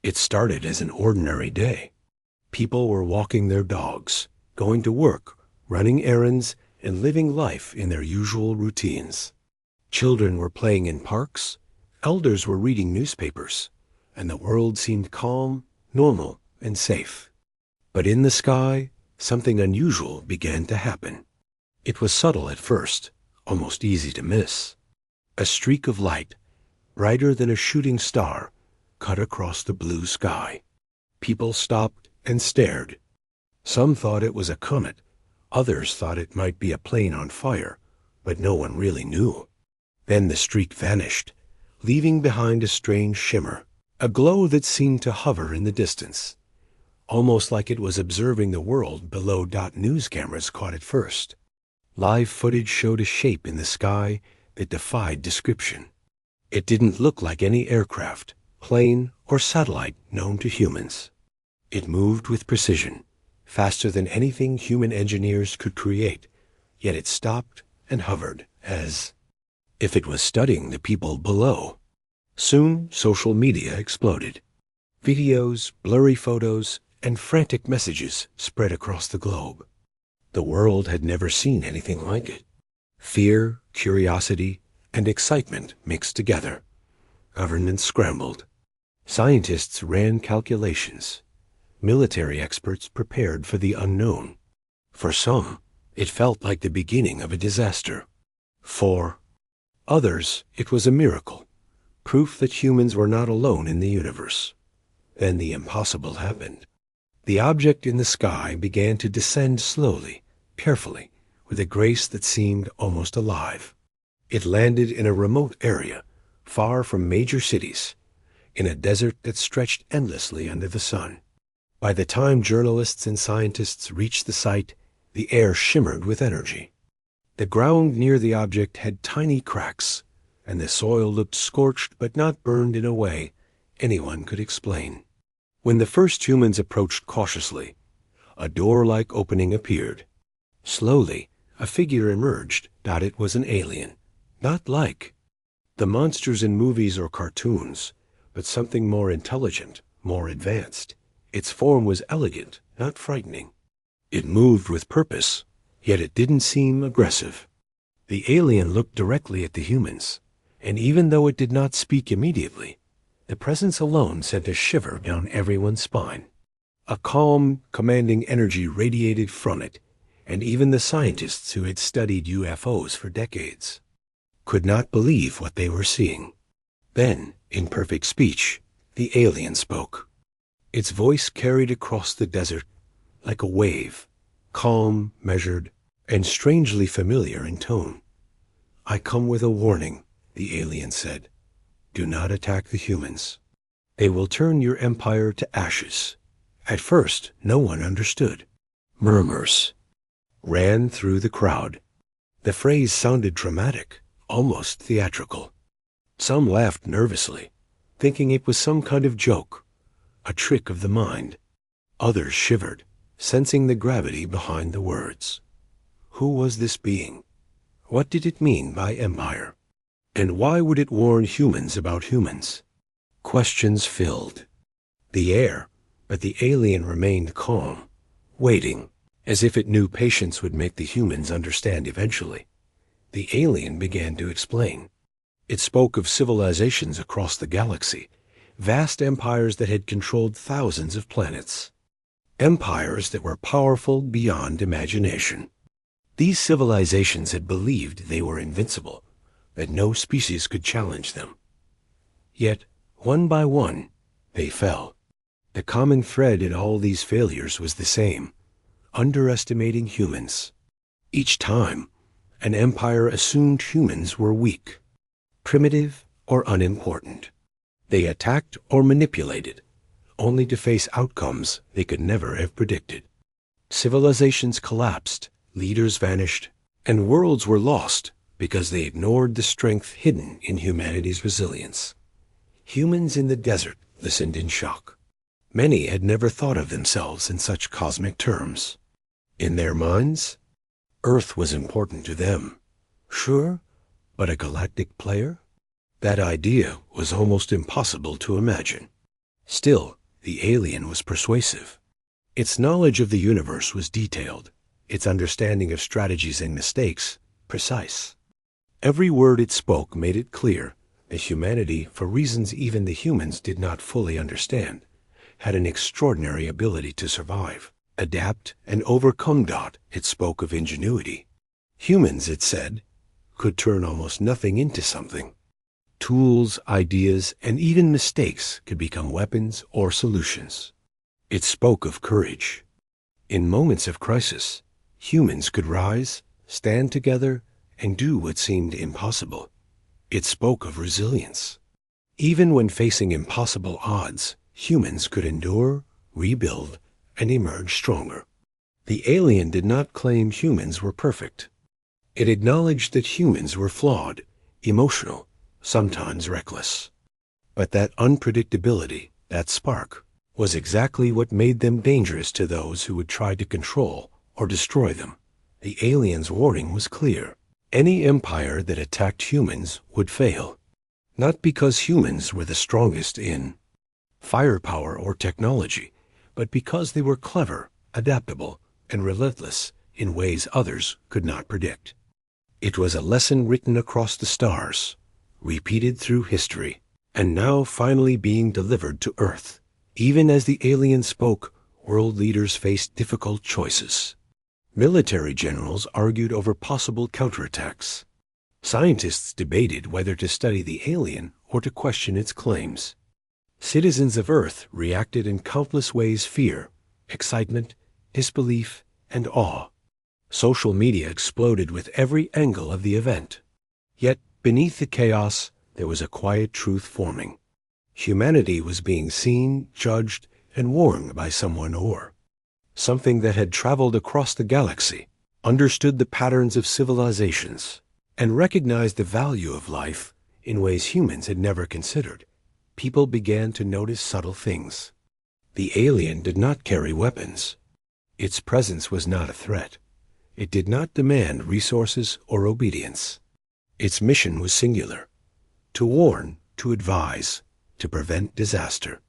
It started as an ordinary day. People were walking their dogs, going to work, running errands, and living life in their usual routines. Children were playing in parks, elders were reading newspapers, and the world seemed calm, normal, and safe. But in the sky, something unusual began to happen. It was subtle at first, almost easy to miss. A streak of light, brighter than a shooting star, cut across the blue sky. People stopped and stared. Some thought it was a comet. Others thought it might be a plane on fire, but no one really knew. Then the streak vanished, leaving behind a strange shimmer, a glow that seemed to hover in the distance, almost like it was observing the world below. News cameras caught it first. Live footage showed a shape in the sky that defied description. It didn't look like any aircraft, plane, or satellite known to humans. It moved with precision, faster than anything human engineers could create, yet it stopped and hovered as if it was studying the people below. Soon, social media exploded. Videos, blurry photos, and frantic messages spread across the globe. The world had never seen anything like it. Fear, curiosity, and excitement mixed together. Governments scrambled. Scientists ran calculations. Military experts prepared for the unknown. For some, it felt like the beginning of a disaster. For others, it was a miracle, proof that humans were not alone in the universe. Then the impossible happened. The object in the sky began to descend slowly, carefully, with a grace that seemed almost alive. It landed in a remote area, far from major cities, in a desert that stretched endlessly under the sun. By the time journalists and scientists reached the site, the air shimmered with energy. The ground near the object had tiny cracks, and the soil looked scorched but not burned in a way anyone could explain. When the first humans approached cautiously, a door-like opening appeared. Slowly, a figure emerged. It was an alien, not like the monsters in movies or cartoons, but something more intelligent, more advanced. Its form was elegant, not frightening. It moved with purpose, yet it didn't seem aggressive. The alien looked directly at the humans, and even though it did not speak immediately, the presence alone sent a shiver down everyone's spine. A calm, commanding energy radiated from it, and even the scientists who had studied UFOs for decades could not believe what they were seeing. Then, in perfect speech, the alien spoke. Its voice carried across the desert like a wave, calm, measured, and strangely familiar in tone. "I come with a warning," the alien said. "Do not attack the humans. They will turn your empire to ashes." At first, no one understood. Murmurs ran through the crowd. The phrase sounded dramatic, almost theatrical. Some laughed nervously, thinking it was some kind of joke, a trick of the mind. Others shivered, sensing the gravity behind the words. Who was this being? What did it mean by empire? And why would it warn humans about humans? Questions filled the air, but the alien remained calm, waiting, as if it knew patience would make the humans understand eventually. The alien began to explain. It spoke of civilizations across the galaxy, vast empires that had controlled thousands of planets. Empires that were powerful beyond imagination. These civilizations had believed they were invincible, that no species could challenge them. Yet, one by one, they fell. The common thread in all these failures was the same: underestimating humans. Each time, an empire assumed humans were weak, primitive, or unimportant. They attacked or manipulated, only to face outcomes they could never have predicted. Civilizations collapsed, leaders vanished, and worlds were lost because they ignored the strength hidden in humanity's resilience. Humans in the desert listened in shock. Many had never thought of themselves in such cosmic terms. In their minds, Earth was important to them. Sure, but a galactic player? That idea was almost impossible to imagine. Still, the alien was persuasive. Its knowledge of the universe was detailed, its understanding of strategies and mistakes precise. Every word it spoke made it clear that humanity, for reasons even the humans did not fully understand, had an extraordinary ability to survive, adapt, and overcome. It spoke of ingenuity. Humans, it said, could turn almost nothing into something. Tools, ideas, and even mistakes could become weapons or solutions. It spoke of courage. In moments of crisis, humans could rise, stand together, and do what seemed impossible. It spoke of resilience. Even when facing impossible odds, humans could endure, rebuild, and emerge stronger. The alien did not claim humans were perfect. It acknowledged that humans were flawed, emotional, sometimes reckless. But that unpredictability, that spark, was exactly what made them dangerous to those who would try to control or destroy them. The alien's warning was clear. Any empire that attacked humans would fail, not because humans were the strongest in firepower or technology, but because they were clever, adaptable, and relentless in ways others could not predict. It was a lesson written across the stars, repeated through history, and now finally being delivered to Earth. Even as the alien spoke, world leaders faced difficult choices. Military generals argued over possible counterattacks. Scientists debated whether to study the alien or to question its claims. Citizens of Earth reacted in countless ways: fear, excitement, disbelief, and awe. Social media exploded with every angle of the event. Yet, beneath the chaos, there was a quiet truth forming. Humanity was being seen, judged, and warned by someone or something that had traveled across the galaxy, understood the patterns of civilizations, and recognized the value of life in ways humans had never considered. People began to notice subtle things. The alien did not carry weapons. Its presence was not a threat. It did not demand resources or obedience. Its mission was singular: to warn, to advise, to prevent disaster.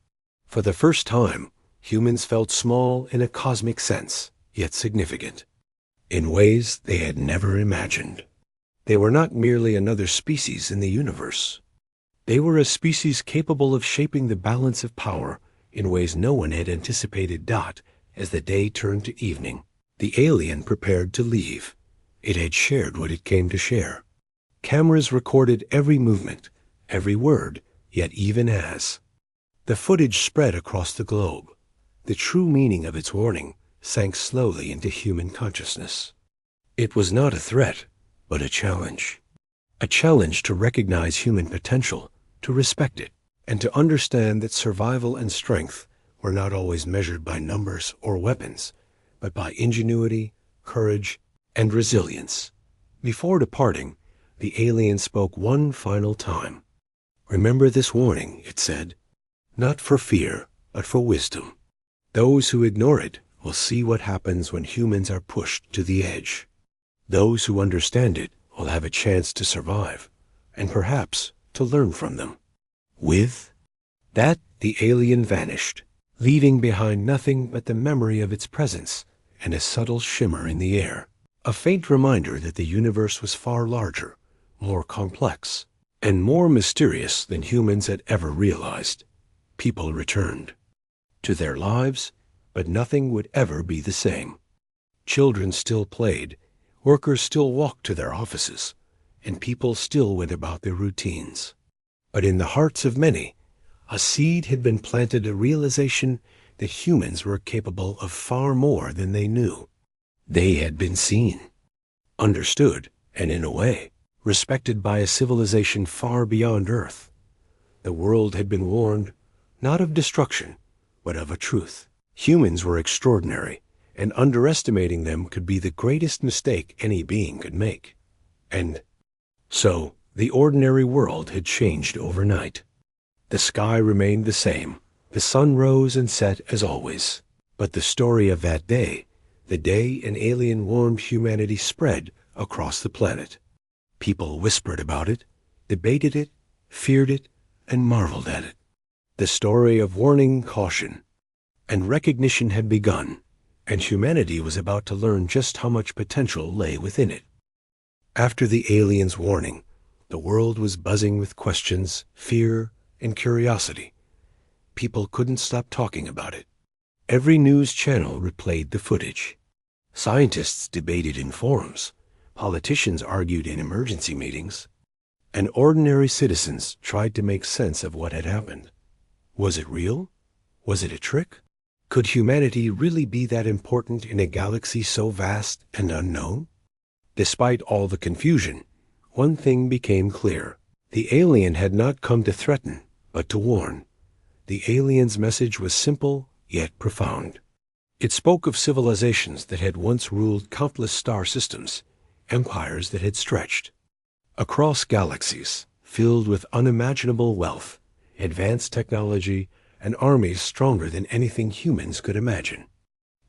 For the first time, humans felt small in a cosmic sense, yet significant, in ways they had never imagined. They were not merely another species in the universe. They were a species capable of shaping the balance of power in ways no one had anticipated. As the day turned to evening, the alien prepared to leave. It had shared what it came to share. Cameras recorded every movement, every word, yet even as the footage spread across the globe, the true meaning of its warning sank slowly into human consciousness. It was not a threat, but a challenge. A challenge to recognize human potential, to respect it, and to understand that survival and strength were not always measured by numbers or weapons, but by ingenuity, courage, and resilience. Before departing, the alien spoke one final time. "Remember this warning," it said, "not for fear, but for wisdom. Those who ignore it will see what happens when humans are pushed to the edge. Those who understand it will have a chance to survive, and perhaps to learn from them." With that, the alien vanished, leaving behind nothing but the memory of its presence and a subtle shimmer in the air, a faint reminder that the universe was far larger, more complex, and more mysterious than humans had ever realized. People returned to their lives, but nothing would ever be the same. Children still played, workers still walked to their offices, and people still went about their routines. But in the hearts of many, a seed had been planted, a realization that humans were capable of far more than they knew. They had been seen, understood, and in a way, respected by a civilization far beyond Earth. The world had been warned, not of destruction, but of a truth. Humans were extraordinary, and underestimating them could be the greatest mistake any being could make. And so, the ordinary world had changed overnight. The sky remained the same. The sun rose and set as always. But the story of that day, the day an alien warned humanity, spread across the planet. People whispered about it, debated it, feared it, and marveled at it. The story of warning, caution, and recognition had begun, and humanity was about to learn just how much potential lay within it. After the aliens' warning, the world was buzzing with questions, fear, and curiosity. People couldn't stop talking about it. Every news channel replayed the footage. Scientists debated in forums, politicians argued in emergency meetings, and ordinary citizens tried to make sense of what had happened. Was it real? Was it a trick? Could humanity really be that important in a galaxy so vast and unknown? Despite all the confusion, one thing became clear. The alien had not come to threaten, but to warn. The alien's message was simple, yet profound. It spoke of civilizations that had once ruled countless star systems, empires that had stretched across galaxies, filled with unimaginable wealth, advanced technology, and armies stronger than anything humans could imagine.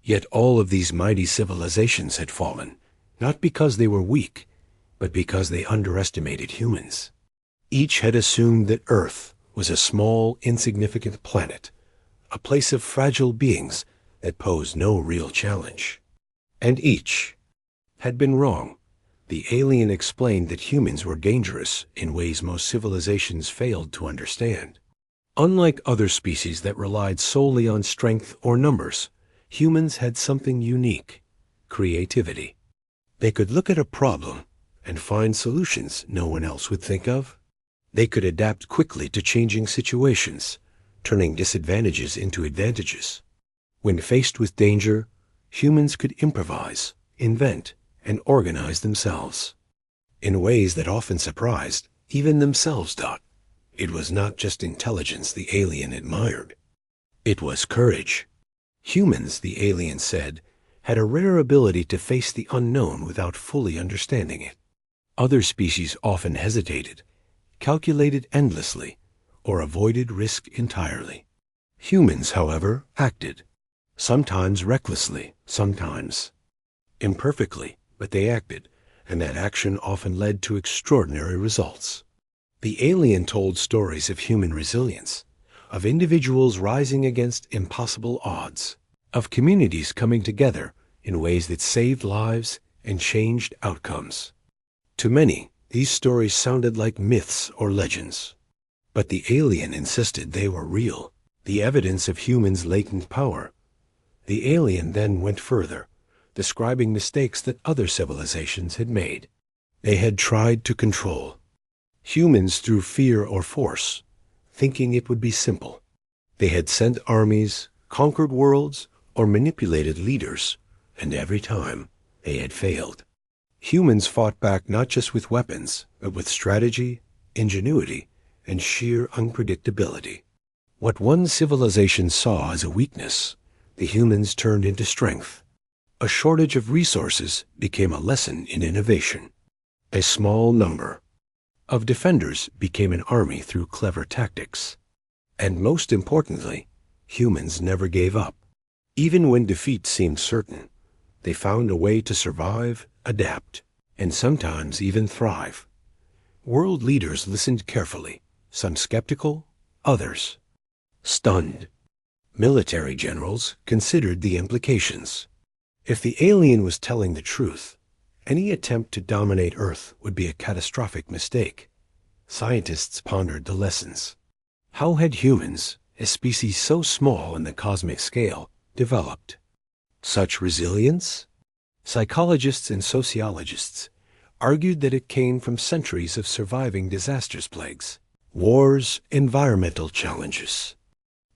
Yet all of these mighty civilizations had fallen, not because they were weak, but because they underestimated humans. Each had assumed that Earth was a small, insignificant planet, a place of fragile beings that posed no real challenge. And each had been wrong. The alien explained that humans were dangerous in ways most civilizations failed to understand. Unlike other species that relied solely on strength or numbers, humans had something unique: creativity. They could look at a problem and find solutions no one else would think of. They could adapt quickly to changing situations, turning disadvantages into advantages. When faced with danger, humans could improvise, invent, and organize themselves in ways that often surprised even themselves. It was not just intelligence the alien admired. It was courage. Humans, the alien said, had a rare ability to face the unknown without fully understanding it. Other species often hesitated, calculated endlessly, or avoided risk entirely. Humans, however, acted, sometimes recklessly, sometimes imperfectly, but they acted, and that action often led to extraordinary results. The alien told stories of human resilience, of individuals rising against impossible odds, of communities coming together in ways that saved lives and changed outcomes. To many, these stories sounded like myths or legends. But the alien insisted they were real, the evidence of humans' latent power. The alien then went further, describing mistakes that other civilizations had made. They had tried to control humans through fear or force, thinking it would be simple. They had sent armies, conquered worlds, or manipulated leaders, and every time they had failed. Humans fought back not just with weapons, but with strategy, ingenuity, and sheer unpredictability. What one civilization saw as a weakness, the humans turned into strength. A shortage of resources became a lesson in innovation. A small number of defenders became an army through clever tactics. And most importantly, humans never gave up. Even when defeat seemed certain, they found a way to survive, adapt, and sometimes even thrive. World leaders listened carefully, some skeptical, others stunned. Military generals considered the implications. If the alien was telling the truth, any attempt to dominate Earth would be a catastrophic mistake. Scientists pondered the lessons. How had humans, a species so small in the cosmic scale, developed such resilience? Psychologists and sociologists argued that it came from centuries of surviving disasters, plagues, wars, environmental challenges.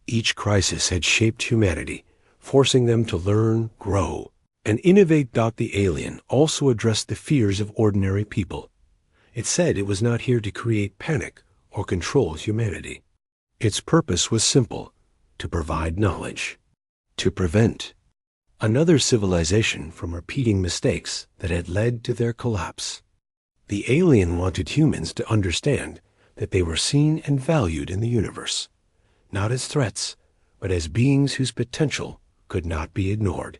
Each crisis had shaped humanity, forcing them to learn, grow, and innovate. The alien also addressed the fears of ordinary people. It said it was not here to create panic or control humanity. Its purpose was simple: to provide knowledge, to prevent another civilization from repeating mistakes that had led to their collapse. The alien wanted humans to understand that they were seen and valued in the universe, not as threats, but as beings whose potential could not be ignored.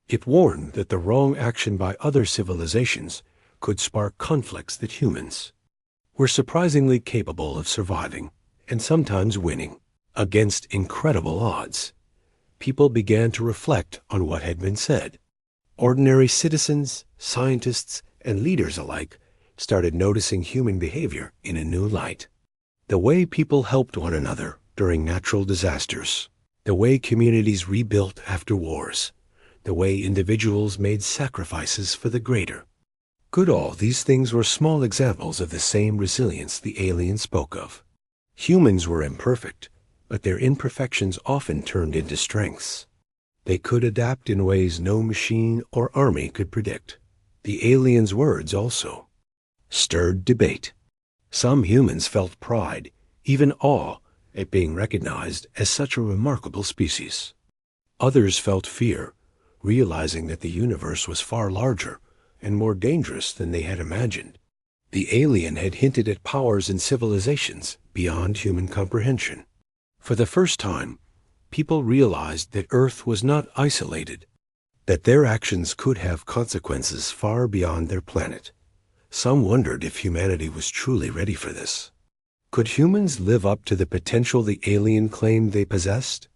It warned that the wrong action by other civilizations could spark conflicts that humans were surprisingly capable of surviving and sometimes winning. Against incredible odds, people began to reflect on what had been said. Ordinary citizens, scientists, and leaders alike started noticing human behavior in a new light. The way people helped one another during natural disasters, the way communities rebuilt after wars, the way individuals made sacrifices for the greater. Good, all these things were small examples of the same resilience the alien spoke of. Humans were imperfect, but their imperfections often turned into strengths. They could adapt in ways no machine or army could predict. The aliens' words also stirred debate. Some humans felt pride, even awe, at being recognized as such a remarkable species. Others felt fear, realizing that the universe was far larger and more dangerous than they had imagined. The alien had hinted at powers and civilizations beyond human comprehension. For the first time, people realized that Earth was not isolated, that their actions could have consequences far beyond their planet. Some wondered if humanity was truly ready for this. Could humans live up to the potential the alien claimed they possessed?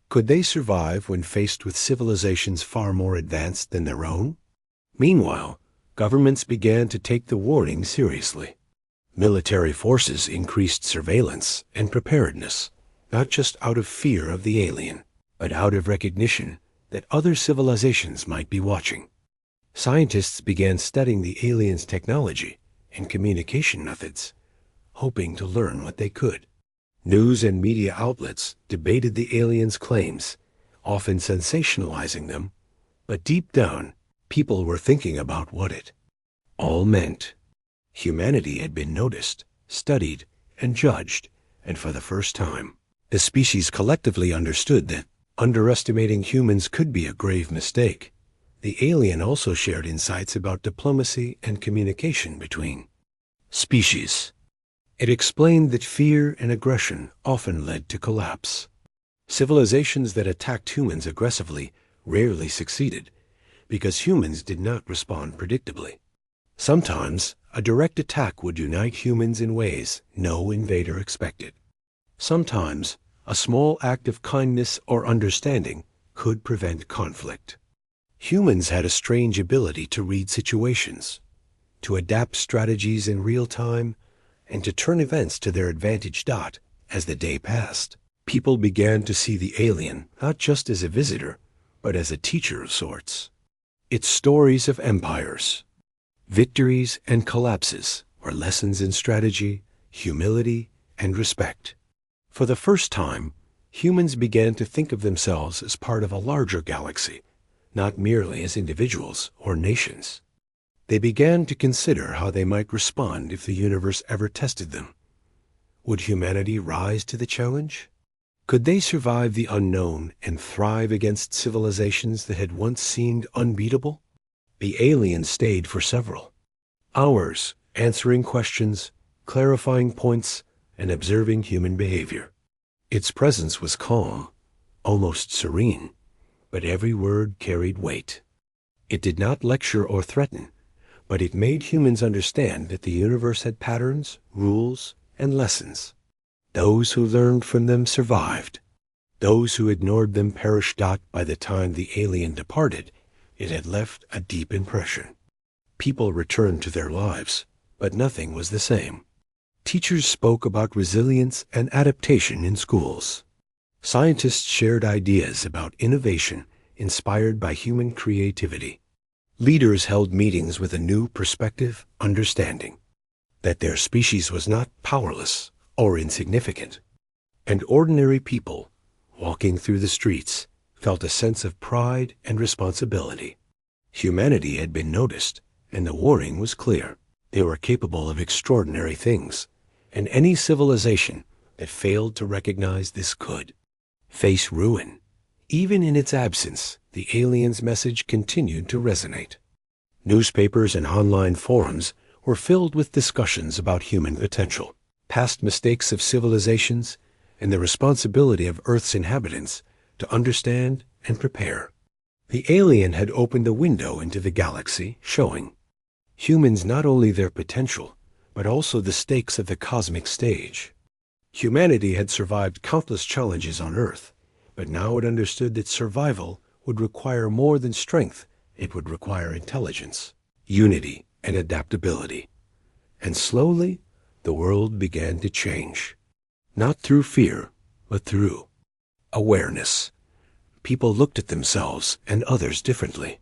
Could they survive when faced with civilizations far more advanced than their own? Meanwhile, governments began to take the warning seriously. Military forces increased surveillance and preparedness, not just out of fear of the alien, but out of recognition that other civilizations might be watching. Scientists began studying the aliens' technology and communication methods, hoping to learn what they could. News and media outlets debated the aliens' claims, often sensationalizing them, but deep down, people were thinking about what it all meant. Humanity had been noticed, studied, and judged, and for the first time, the species collectively understood that underestimating humans could be a grave mistake. The alien also shared insights about diplomacy and communication between species. It explained that fear and aggression often led to collapse. Civilizations that attacked humans aggressively rarely succeeded because humans did not respond predictably. Sometimes, a direct attack would unite humans in ways no invader expected. Sometimes, a small act of kindness or understanding could prevent conflict. Humans had a strange ability to read situations, to adapt strategies in real time, and to turn events to their advantage. As the day passed, people began to see the alien not just as a visitor, but as a teacher of sorts. Its stories of empires, victories, and collapses were lessons in strategy, humility, and respect. For the first time, humans began to think of themselves as part of a larger galaxy, not merely as individuals or nations. They began to consider how they might respond if the universe ever tested them. Would humanity rise to the challenge? Could they survive the unknown and thrive against civilizations that had once seemed unbeatable? The aliens stayed for several hours, answering questions, clarifying points, and observing human behavior. Its presence was calm, almost serene, but every word carried weight. It did not lecture or threaten, but it made humans understand that the universe had patterns, rules, and lessons. Those who learned from them survived. Those who ignored them perished. By the time the alien departed, it had left a deep impression. People returned to their lives, but nothing was the same. Teachers spoke about resilience and adaptation in schools. Scientists shared ideas about innovation inspired by human creativity. Leaders held meetings with a new perspective, understanding that their species was not powerless or insignificant. And ordinary people, walking through the streets, felt a sense of pride and responsibility. Humanity had been noticed, and the warning was clear. They were capable of extraordinary things, and any civilization that failed to recognize this could face ruin. Even in its absence, the aliens' message continued to resonate. Newspapers and online forums were filled with discussions about human potential, past mistakes of civilizations, and the responsibility of Earth's inhabitants to understand and prepare. The alien had opened a window into the galaxy, showing humans not only their potential, but also the stakes of the cosmic stage. Humanity had survived countless challenges on Earth, but now it understood that survival would require more than strength. It would require intelligence, unity, and adaptability. And slowly, the world began to change. Not through fear, but through awareness. People looked at themselves and others differently.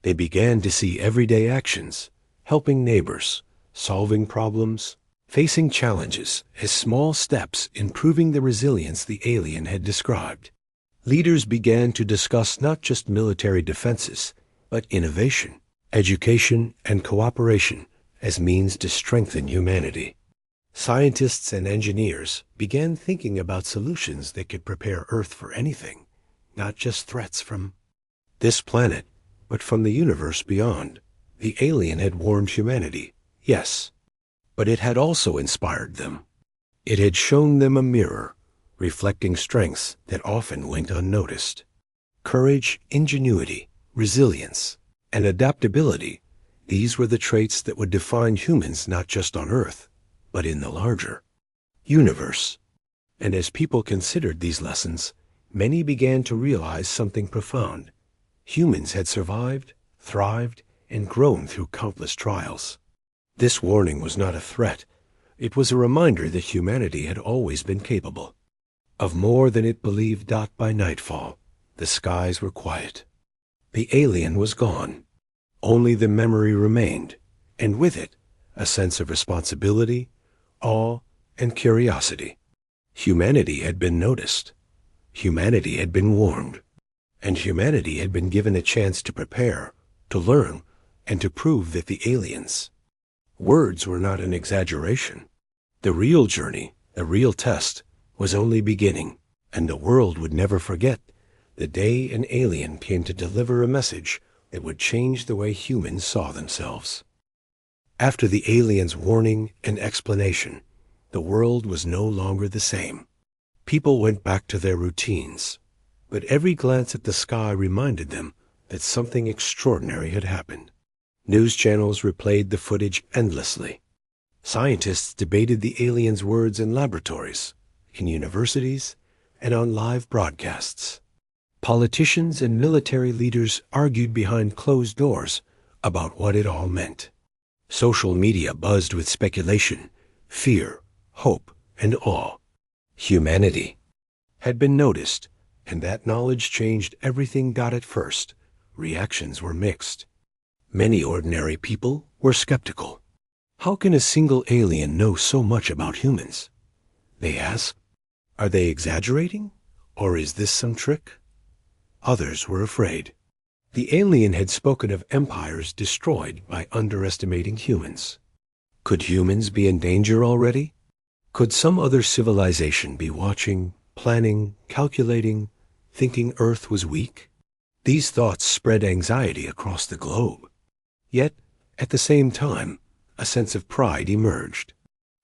They began to see everyday actions, helping neighbors, solving problems, facing challenges as small steps in proving the resilience the alien had described. Leaders began to discuss not just military defenses, but innovation, education, and cooperation as means to strengthen humanity. Scientists and engineers began thinking about solutions that could prepare Earth for anything, not just threats from this planet, but from the universe beyond. The alien had warned humanity, yes, but it had also inspired them. It had shown them a mirror, reflecting strengths that often went unnoticed. Courage, ingenuity, resilience, and adaptability, these were the traits that would define humans not just on Earth, but in the larger universe. And as people considered these lessons, many began to realize something profound. Humans had survived, thrived, and grown through countless trials. This warning was not a threat. It was a reminder that humanity had always been capable of more than it believed. By nightfall, the skies were quiet. The alien was gone. Only the memory remained, and with it, a sense of responsibility, awe, and curiosity. Humanity had been noticed. Humanity had been warned. And humanity had been given a chance to prepare, to learn, and to prove that the aliens' words were not an exaggeration. The real journey, the real test, was only beginning, and the world would never forget the day an alien came to deliver a message that would change the way humans saw themselves. After the aliens' warning and explanation, the world was no longer the same. People went back to their routines, but every glance at the sky reminded them that something extraordinary had happened. News channels replayed the footage endlessly. Scientists debated the aliens' words in laboratories, in universities, and on live broadcasts. Politicians and military leaders argued behind closed doors about what it all meant. Social media buzzed with speculation, fear, hope, and awe. Humanity had been noticed, and that knowledge changed everything. At first, reactions were mixed. Many ordinary people were skeptical. How can a single alien know so much about humans? They asked. Are they exaggerating? Or is this some trick? Others were afraid. The alien had spoken of empires destroyed by underestimating humans. Could humans be in danger already? Could some other civilization be watching, planning, calculating, thinking Earth was weak? These thoughts spread anxiety across the globe. Yet, at the same time, a sense of pride emerged.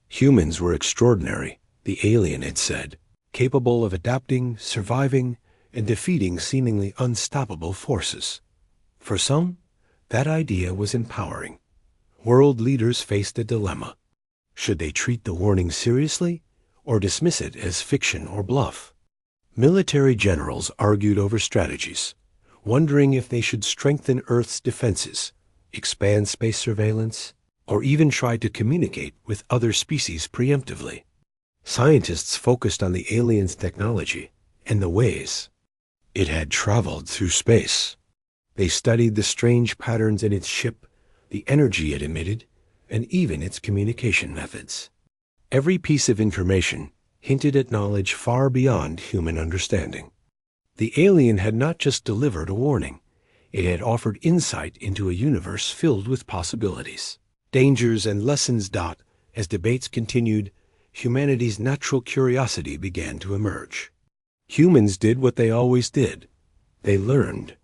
Humans were extraordinary, the alien had said, capable of adapting, surviving, and defeating seemingly unstoppable forces. For some, that idea was empowering. World leaders faced a dilemma. Should they treat the warning seriously or dismiss it as fiction or bluff? Military generals argued over strategies, wondering if they should strengthen Earth's defenses, expand space surveillance, or even try to communicate with other species preemptively. Scientists focused on the alien's technology and the ways it had traveled through space. They studied the strange patterns in its ship, the energy it emitted, and even its communication methods. Every piece of information hinted at knowledge far beyond human understanding. The alien had not just delivered a warning, it had offered insight into a universe filled with possibilities, dangers, and lessons. As debates continued, humanity's natural curiosity began to emerge. Humans did what they always did. They learned,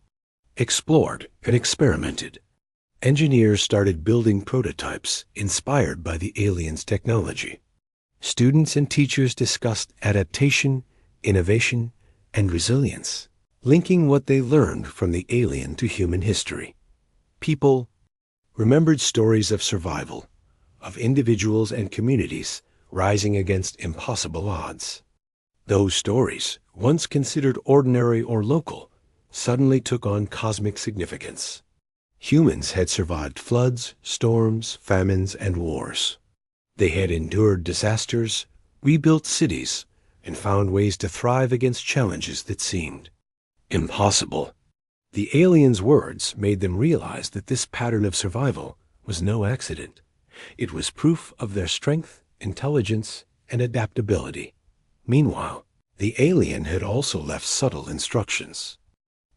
explored, and experimented. Engineers started building prototypes inspired by the aliens' technology. Students and teachers discussed adaptation, innovation, and resilience, linking what they learned from the alien to human history. People remembered stories of survival, of individuals and communities rising against impossible odds. Those stories, once considered ordinary or local, suddenly took on cosmic significance. Humans had survived floods, storms, famines, and wars. They had endured disasters, rebuilt cities, and found ways to thrive against challenges that seemed impossible. The aliens' words made them realize that this pattern of survival was no accident. It was proof of their strength, intelligence, and adaptability. Meanwhile, the alien had also left subtle instructions.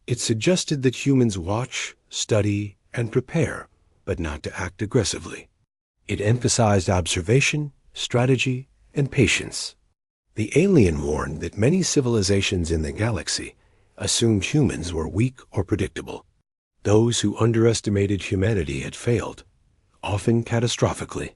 It suggested that humans watch, study, and prepare, but not to act aggressively. It emphasized observation, strategy, and patience. The alien warned that many civilizations in the galaxy assumed humans were weak or predictable. Those who underestimated humanity had failed, often catastrophically.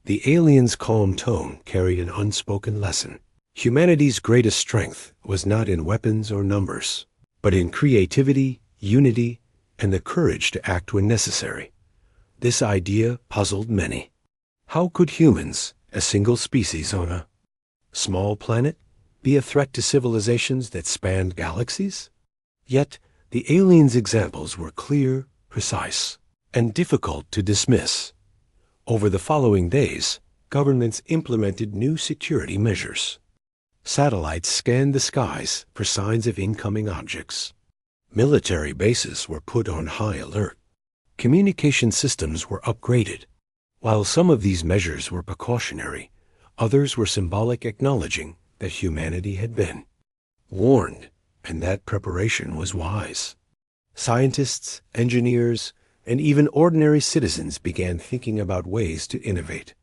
The aliens' calm tone carried an unspoken lesson. Humanity's greatest strength was not in weapons or numbers, but in creativity, unity, and the courage to act when necessary. This idea puzzled many. How could humans, a single species on a small planet, be a threat to civilizations that spanned galaxies? Yet, the aliens' examples were clear, precise, and difficult to dismiss. Over the following days, governments implemented new security measures. Satellites scanned the skies for signs of incoming objects. Military bases were put on high alert. Communication systems were upgraded. While some of these measures were precautionary, others were symbolic, acknowledging that humanity had been warned, and that preparation was wise. Scientists, engineers, and even ordinary citizens began thinking about ways to innovate.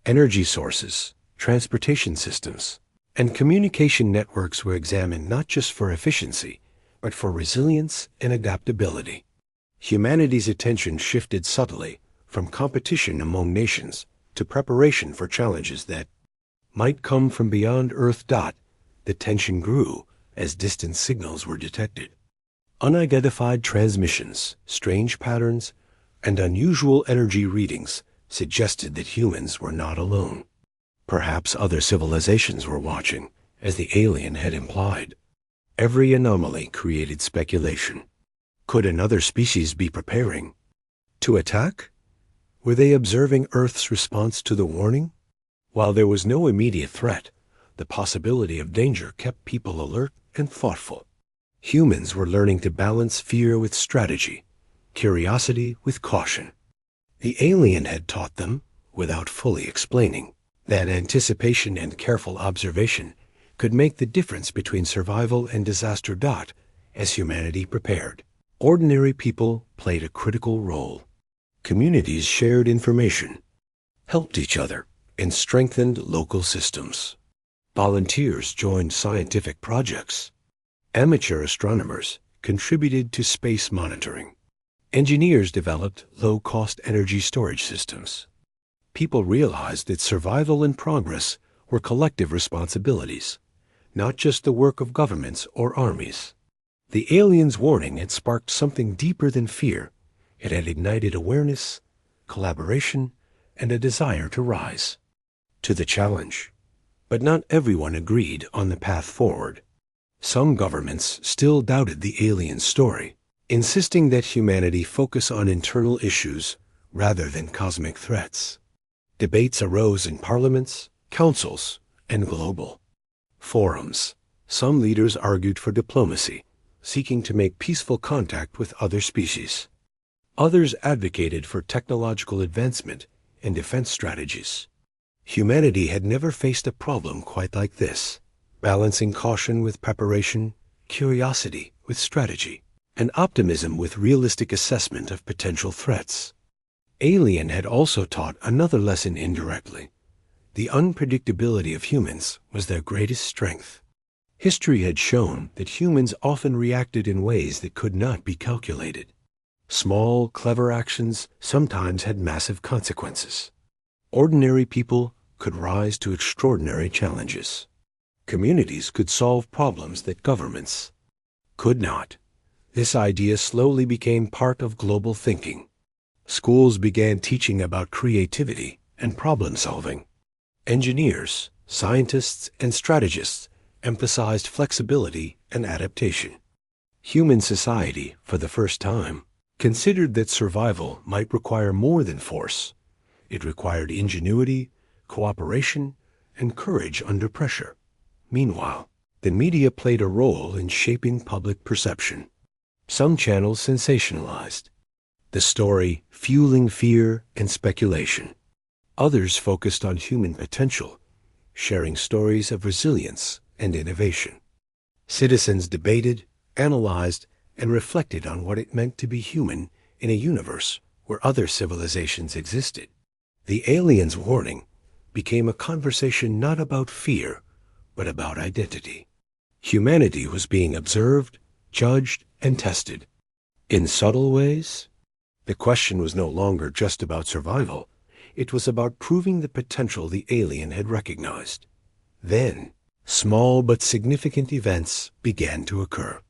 Energy sources, transportation systems, and communication networks were examined not just for efficiency, but for resilience and adaptability. Humanity's attention shifted subtly from competition among nations to preparation for challenges that might come from beyond Earth. The tension grew as distant signals were detected. Unidentified transmissions, strange patterns, and unusual energy readings suggested that humans were not alone. Perhaps other civilizations were watching, as the alien had implied. Every anomaly created speculation. Could another species be preparing to attack? Were they observing Earth's response to the warning? While there was no immediate threat, the possibility of danger kept people alert and thoughtful. Humans were learning to balance fear with strategy, curiosity with caution. The alien had taught them, without fully explaining, that anticipation and careful observation could make the difference between survival and disaster. As humanity prepared, ordinary people played a critical role. Communities shared information, helped each other, and strengthened local systems. Volunteers joined scientific projects. Amateur astronomers contributed to space monitoring. Engineers developed low-cost energy storage systems. People realized that survival and progress were collective responsibilities, not just the work of governments or armies. The aliens' warning had sparked something deeper than fear. It had ignited awareness, collaboration, and a desire to rise to the challenge. But not everyone agreed on the path forward. Some governments still doubted the alien story, insisting that humanity focus on internal issues rather than cosmic threats. Debates arose in parliaments, councils, and global forums. Some leaders argued for diplomacy, seeking to make peaceful contact with other species. Others advocated for technological advancement and defense strategies. Humanity had never faced a problem quite like this, balancing caution with preparation, curiosity with strategy, and optimism with realistic assessment of potential threats. Alien had also taught another lesson indirectly. The unpredictability of humans was their greatest strength. History had shown that humans often reacted in ways that could not be calculated. Small, clever actions sometimes had massive consequences. Ordinary people could rise to extraordinary challenges. Communities could solve problems that governments could not. This idea slowly became part of global thinking. Schools began teaching about creativity and problem solving. Engineers, scientists, and strategists emphasized flexibility and adaptation. Human society, for the first time, considered that survival might require more than force. It required ingenuity, cooperation, and courage under pressure. Meanwhile, the media played a role in shaping public perception. Some channels sensationalized the story, fueling fear and speculation. Others focused on human potential, sharing stories of resilience and innovation. Citizens debated, analyzed, and reflected on what it meant to be human in a universe where other civilizations existed. The aliens' warning became a conversation not about fear, but about identity. Humanity was being observed, judged, and tested. In subtle ways, the question was no longer just about survival. It was about proving the potential the alien had recognized. Then, small but significant events began to occur.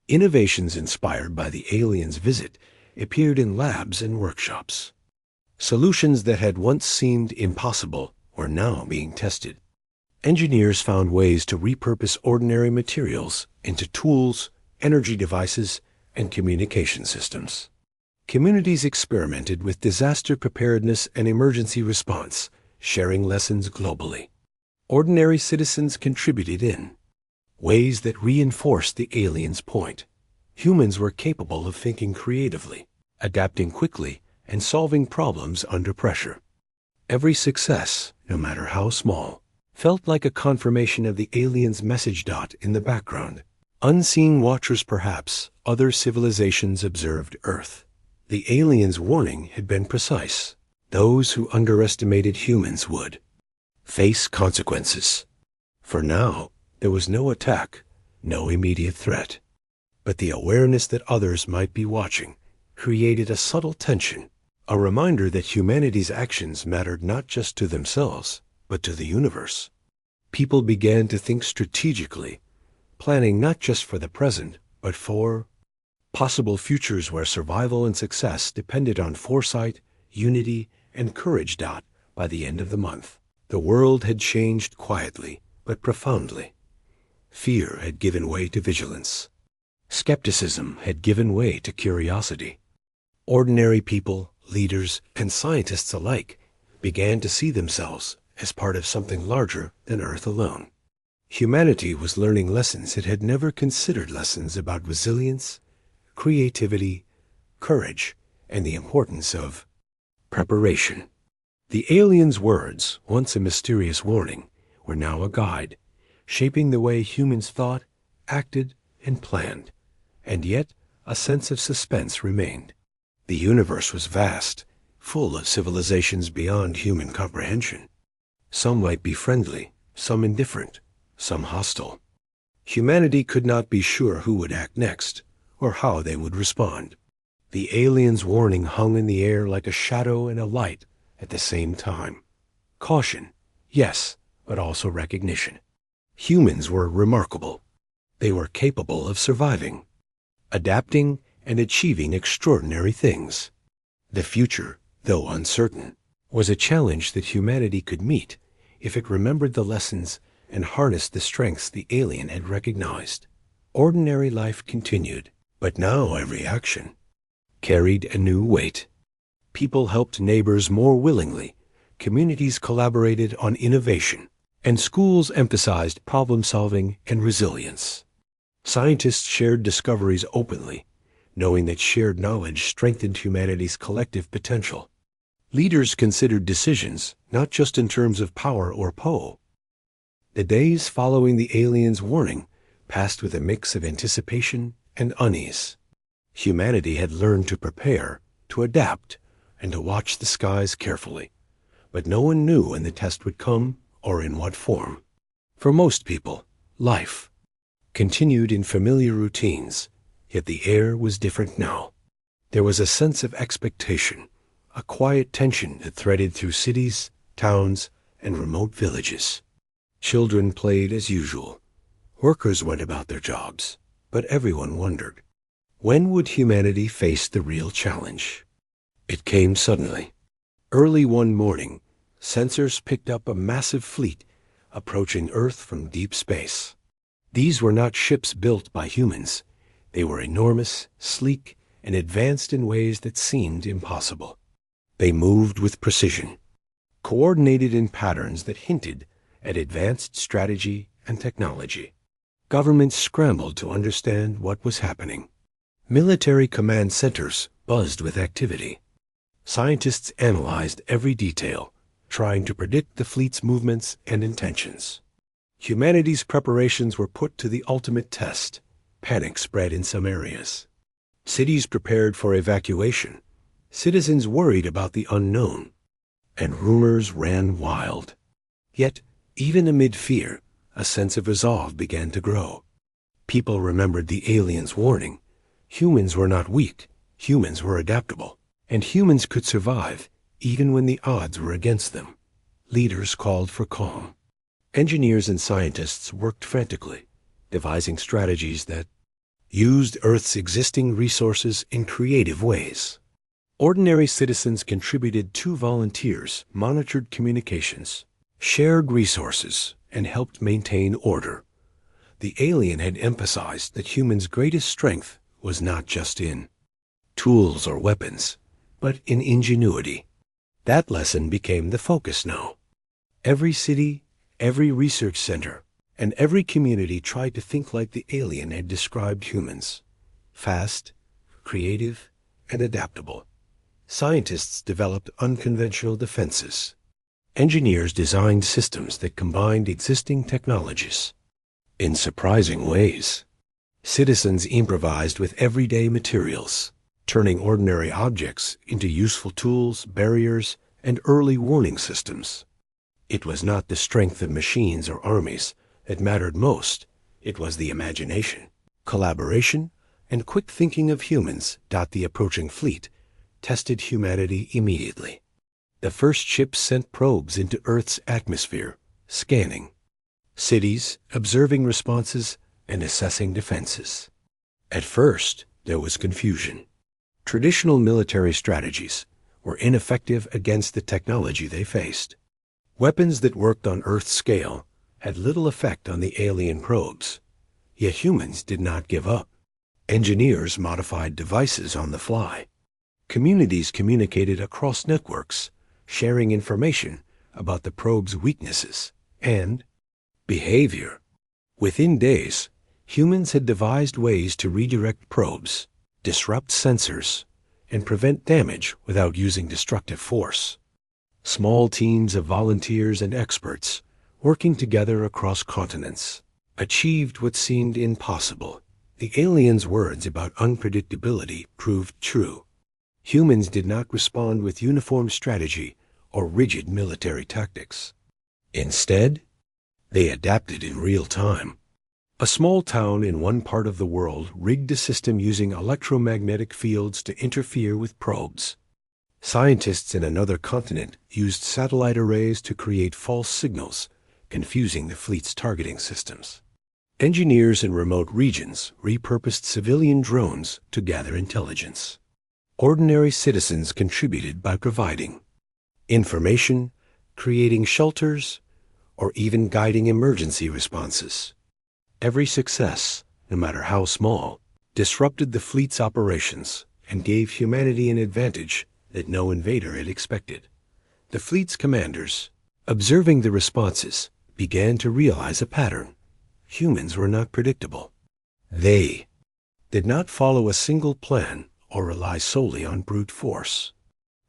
Innovations inspired by the aliens' visit appeared in labs and workshops. Solutions that had once seemed impossible were now being tested. Engineers found ways to repurpose ordinary materials into tools, energy devices, and communication systems. Communities experimented with disaster preparedness and emergency response, sharing lessons globally. Ordinary citizens contributed in ways that reinforced the aliens' point. Humans were capable of thinking creatively, adapting quickly, and solving problems under pressure. Every success, no matter how small, felt like a confirmation of the aliens' message. In the background, unseen watchers, perhaps other civilizations, observed Earth. The aliens' warning had been precise. Those who underestimated humans would face consequences. For now, there was no attack, no immediate threat. But the awareness that others might be watching created a subtle tension, a reminder that humanity's actions mattered not just to themselves, but to the universe. People began to think strategically, planning not just for the present, but for possible futures where survival and success depended on foresight, unity, and courage. By the end of the month, the world had changed quietly, but profoundly. Fear had given way to vigilance. Skepticism had given way to curiosity. Ordinary people, leaders, and scientists alike began to see themselves as part of something larger than Earth alone. Humanity was learning lessons it had never considered, lessons about resilience, creativity, courage, and the importance of preparation. The aliens' words, once a mysterious warning, were now a guide, shaping the way humans thought, acted, and planned. And yet, a sense of suspense remained. The universe was vast, full of civilizations beyond human comprehension. Some might be friendly, some indifferent, some hostile. Humanity could not be sure who would act next, or how they would respond. The aliens' warning hung in the air like a shadow and a light at the same time. Caution, yes, but also recognition. Humans were remarkable. They were capable of surviving, adapting, and achieving extraordinary things. The future, though uncertain, was a challenge that humanity could meet if it remembered the lessons and harnessed the strengths the alien had recognized. Ordinary life continued, but now every action carried a new weight. People helped neighbors more willingly, communities collaborated on innovation, and schools emphasized problem-solving and resilience. Scientists shared discoveries openly, knowing that shared knowledge strengthened humanity's collective potential. Leaders considered decisions not just in terms of power or po. The days following the aliens' warning passed with a mix of anticipation and unease. Humanity had learned to prepare, to adapt, and to watch the skies carefully. But no one knew when the test would come or in what form. For most people, life continued in familiar routines, yet the air was different now. There was a sense of expectation, a quiet tension that threaded through cities, towns, and remote villages. Children played as usual. Workers went about their jobs, but everyone wondered, when would humanity face the real challenge? It came suddenly. Early one morning, sensors picked up a massive fleet approaching Earth from deep space. These were not ships built by humans. They were enormous, sleek, and advanced in ways that seemed impossible. They moved with precision, coordinated in patterns that hinted at advanced strategy and technology. Governments scrambled to understand what was happening. Military command centers buzzed with activity. Scientists analyzed every detail, trying to predict the fleet's movements and intentions. Humanity's preparations were put to the ultimate test. Panic spread in some areas. Cities prepared for evacuation. Citizens worried about the unknown. And rumors ran wild. Yet, even amid fear, a sense of resolve began to grow. People remembered the aliens' warning. Humans were not weak. Humans were adaptable. And humans could survive, even when the odds were against them. Leaders called for calm. Engineers and scientists worked frantically, devising strategies that used Earth's existing resources in creative ways. Ordinary citizens contributed. 2 volunteers monitored communications, shared resources, and helped maintain order. The alien had emphasized that humans' greatest strength was not just in tools or weapons, but in ingenuity. That lesson became the focus now. Every city, every research center, and every community tried to think like the alien had described humans: fast, creative, and adaptable. Scientists developed unconventional defenses. Engineers designed systems that combined existing technologies. In surprising ways, citizens improvised with everyday materials, turning ordinary objects into useful tools, barriers, and early warning systems. It was not the strength of machines or armies that mattered most. It was the imagination, collaboration, and quick thinking of humans. The approaching fleet tested humanity immediately. The first ships sent probes into Earth's atmosphere, scanning cities, observing responses, and assessing defenses. At first, there was confusion. Traditional military strategies were ineffective against the technology they faced. Weapons that worked on Earth's scale had little effect on the alien probes. Yet humans did not give up. Engineers modified devices on the fly. Communities communicated across networks, sharing information about the probe's weaknesses and behavior. Within days, humans had devised ways to redirect probes, disrupt sensors, and prevent damage without using destructive force. Small teams of volunteers and experts, working together across continents, achieved what seemed impossible. The aliens' words about unpredictability proved true. Humans did not respond with uniform strategy or rigid military tactics. Instead, they adapted in real time. A small town in one part of the world rigged a system using electromagnetic fields to interfere with probes. Scientists in another continent used satellite arrays to create false signals, confusing the fleet's targeting systems. Engineers in remote regions repurposed civilian drones to gather intelligence. Ordinary citizens contributed by providing information, creating shelters, or even guiding emergency responses. Every success, no matter how small, disrupted the fleet's operations and gave humanity an advantage that no invader had expected. The fleet's commanders, observing the responses, began to realize a pattern. Humans were not predictable. They did not follow a single plan or rely solely on brute force.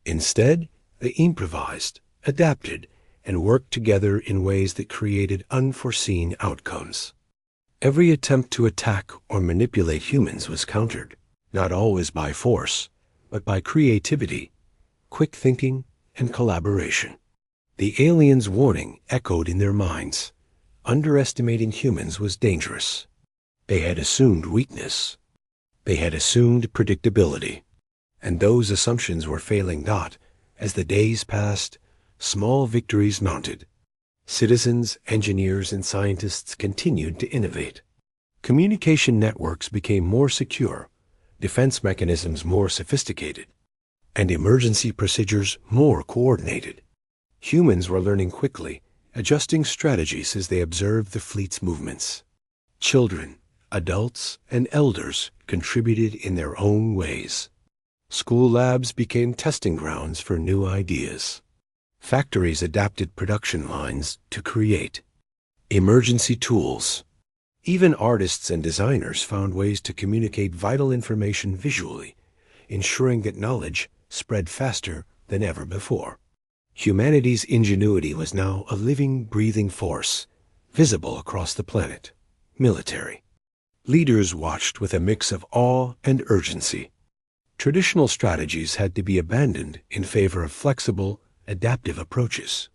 Instead, they improvised, adapted, and worked together in ways that created unforeseen outcomes. Every attempt to attack or manipulate humans was countered, not always by force, but by creativity, quick thinking, and collaboration. The aliens' warning echoed in their minds. Underestimating humans was dangerous. They had assumed weakness. They had assumed predictability. And those assumptions were failing. As the days passed, small victories mounted. Citizens, engineers, and scientists continued to innovate. Communication networks became more secure, defense mechanisms more sophisticated, and emergency procedures more coordinated. Humans were learning quickly, adjusting strategies as they observed the fleet's movements. Children, adults, and elders contributed in their own ways. School labs became testing grounds for new ideas. Factories adapted production lines to create emergency tools. Even artists and designers found ways to communicate vital information visually, ensuring that knowledge spread faster than ever before. Humanity's ingenuity was now a living, breathing force, visible across the planet. Military. Leaders watched with a mix of awe and urgency. Traditional strategies had to be abandoned in favor of flexible, adaptive approaches.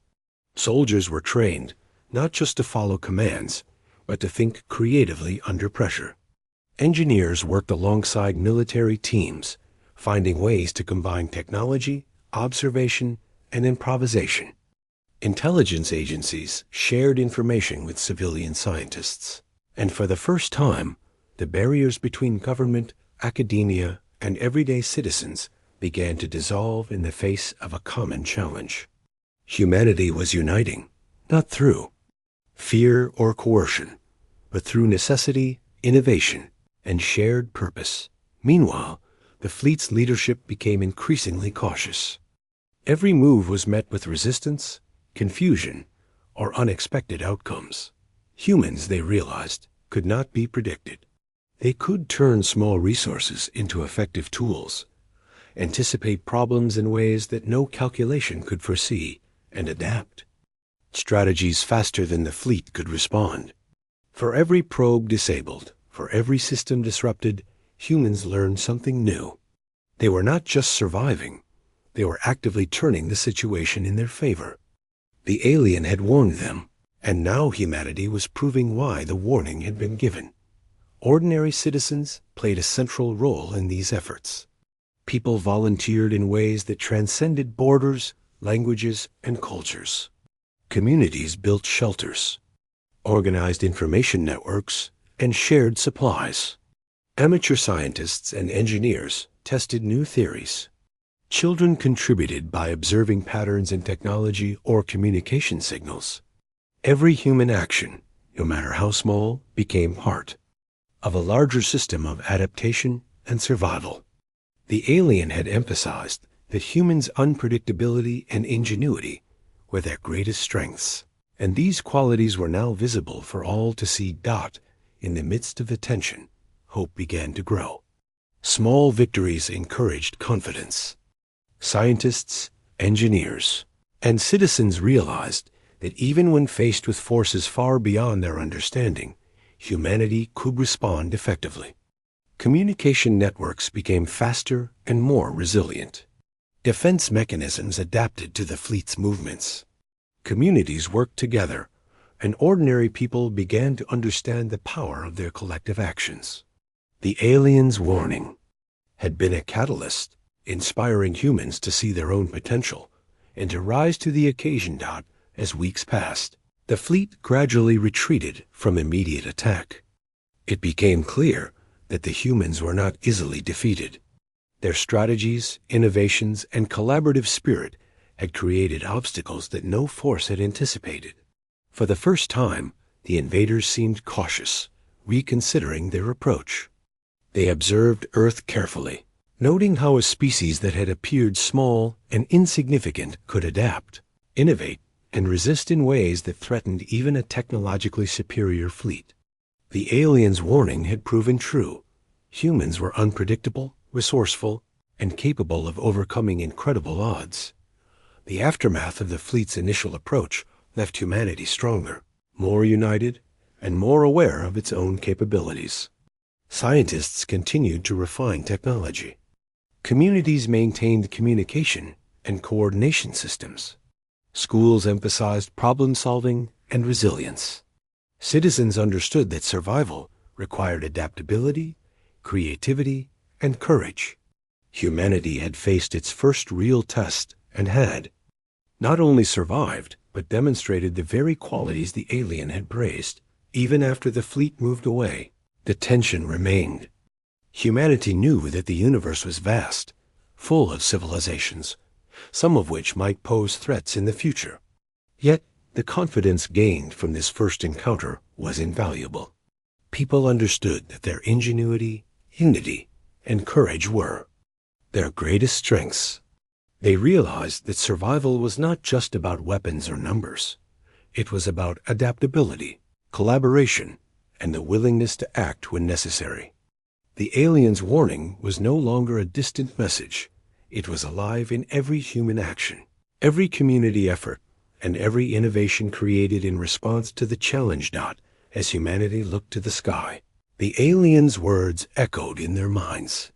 Soldiers were trained not just to follow commands, but to think creatively under pressure. Engineers worked alongside military teams, finding ways to combine technology, observation, and improvisation. Intelligence agencies shared information with civilian scientists, and for the first time, the barriers between government, academia, and everyday citizens began to dissolve in the face of a common challenge. Humanity was uniting, not through fear or coercion, but through necessity, innovation, and shared purpose. Meanwhile, the fleet's leadership became increasingly cautious. Every move was met with resistance, confusion, or unexpected outcomes. Humans, they realized, could not be predicted. They could turn small resources into effective tools, anticipate problems in ways that no calculation could foresee, and adapt strategies faster than the fleet could respond. For every probe disabled, for every system disrupted, humans learned something new. They were not just surviving, they were actively turning the situation in their favor. The alien had warned them, and now humanity was proving why the warning had been given. Ordinary citizens played a central role in these efforts. People volunteered in ways that transcended borders, languages, and cultures. Communities built shelters, organized information networks, and shared supplies. Amateur scientists and engineers tested new theories. Children contributed by observing patterns in technology or communication signals. Every human action, no matter how small, became part of a larger system of adaptation and survival. The alien had emphasized that humans' unpredictability and ingenuity were their greatest strengths, and these qualities were now visible for all to see. In the midst of the tension, hope began to grow. Small victories encouraged confidence. Scientists, engineers, and citizens realized that even when faced with forces far beyond their understanding, humanity could respond effectively. Communication networks became faster and more resilient. Defense mechanisms adapted to the fleet's movements. Communities worked together, and ordinary people began to understand the power of their collective actions. The aliens' warning had been a catalyst, inspiring humans to see their own potential and to rise to the occasion. As weeks passed, the fleet gradually retreated from immediate attack. It became clear that the humans were not easily defeated. Their strategies, innovations, and collaborative spirit had created obstacles that no force had anticipated. For the first time, the invaders seemed cautious, reconsidering their approach. They observed Earth carefully, noting how a species that had appeared small and insignificant could adapt, innovate, and resist in ways that threatened even a technologically superior fleet. The aliens' warning had proven true. Humans were unpredictable, resourceful, and capable of overcoming incredible odds. The aftermath of the fleet's initial approach left humanity stronger, more united, and more aware of its own capabilities. Scientists continued to refine technology. Communities maintained communication and coordination systems. Schools emphasized problem-solving and resilience. Citizens understood that survival required adaptability, creativity, and courage. Humanity had faced its first real test and had not only survived, but demonstrated the very qualities the alien had praised. Even after the fleet moved away, the tension remained. Humanity knew that the universe was vast, full of civilizations, some of which might pose threats in the future. Yet, the confidence gained from this first encounter was invaluable. People understood that their ingenuity, unity, and courage were their greatest strengths. They realized that survival was not just about weapons or numbers. It was about adaptability, collaboration, and the willingness to act when necessary. The aliens' warning was no longer a distant message. It was alive in every human action, every community effort, and every innovation created in response to the challenge. As humanity looked to the sky, the aliens' words echoed in their minds.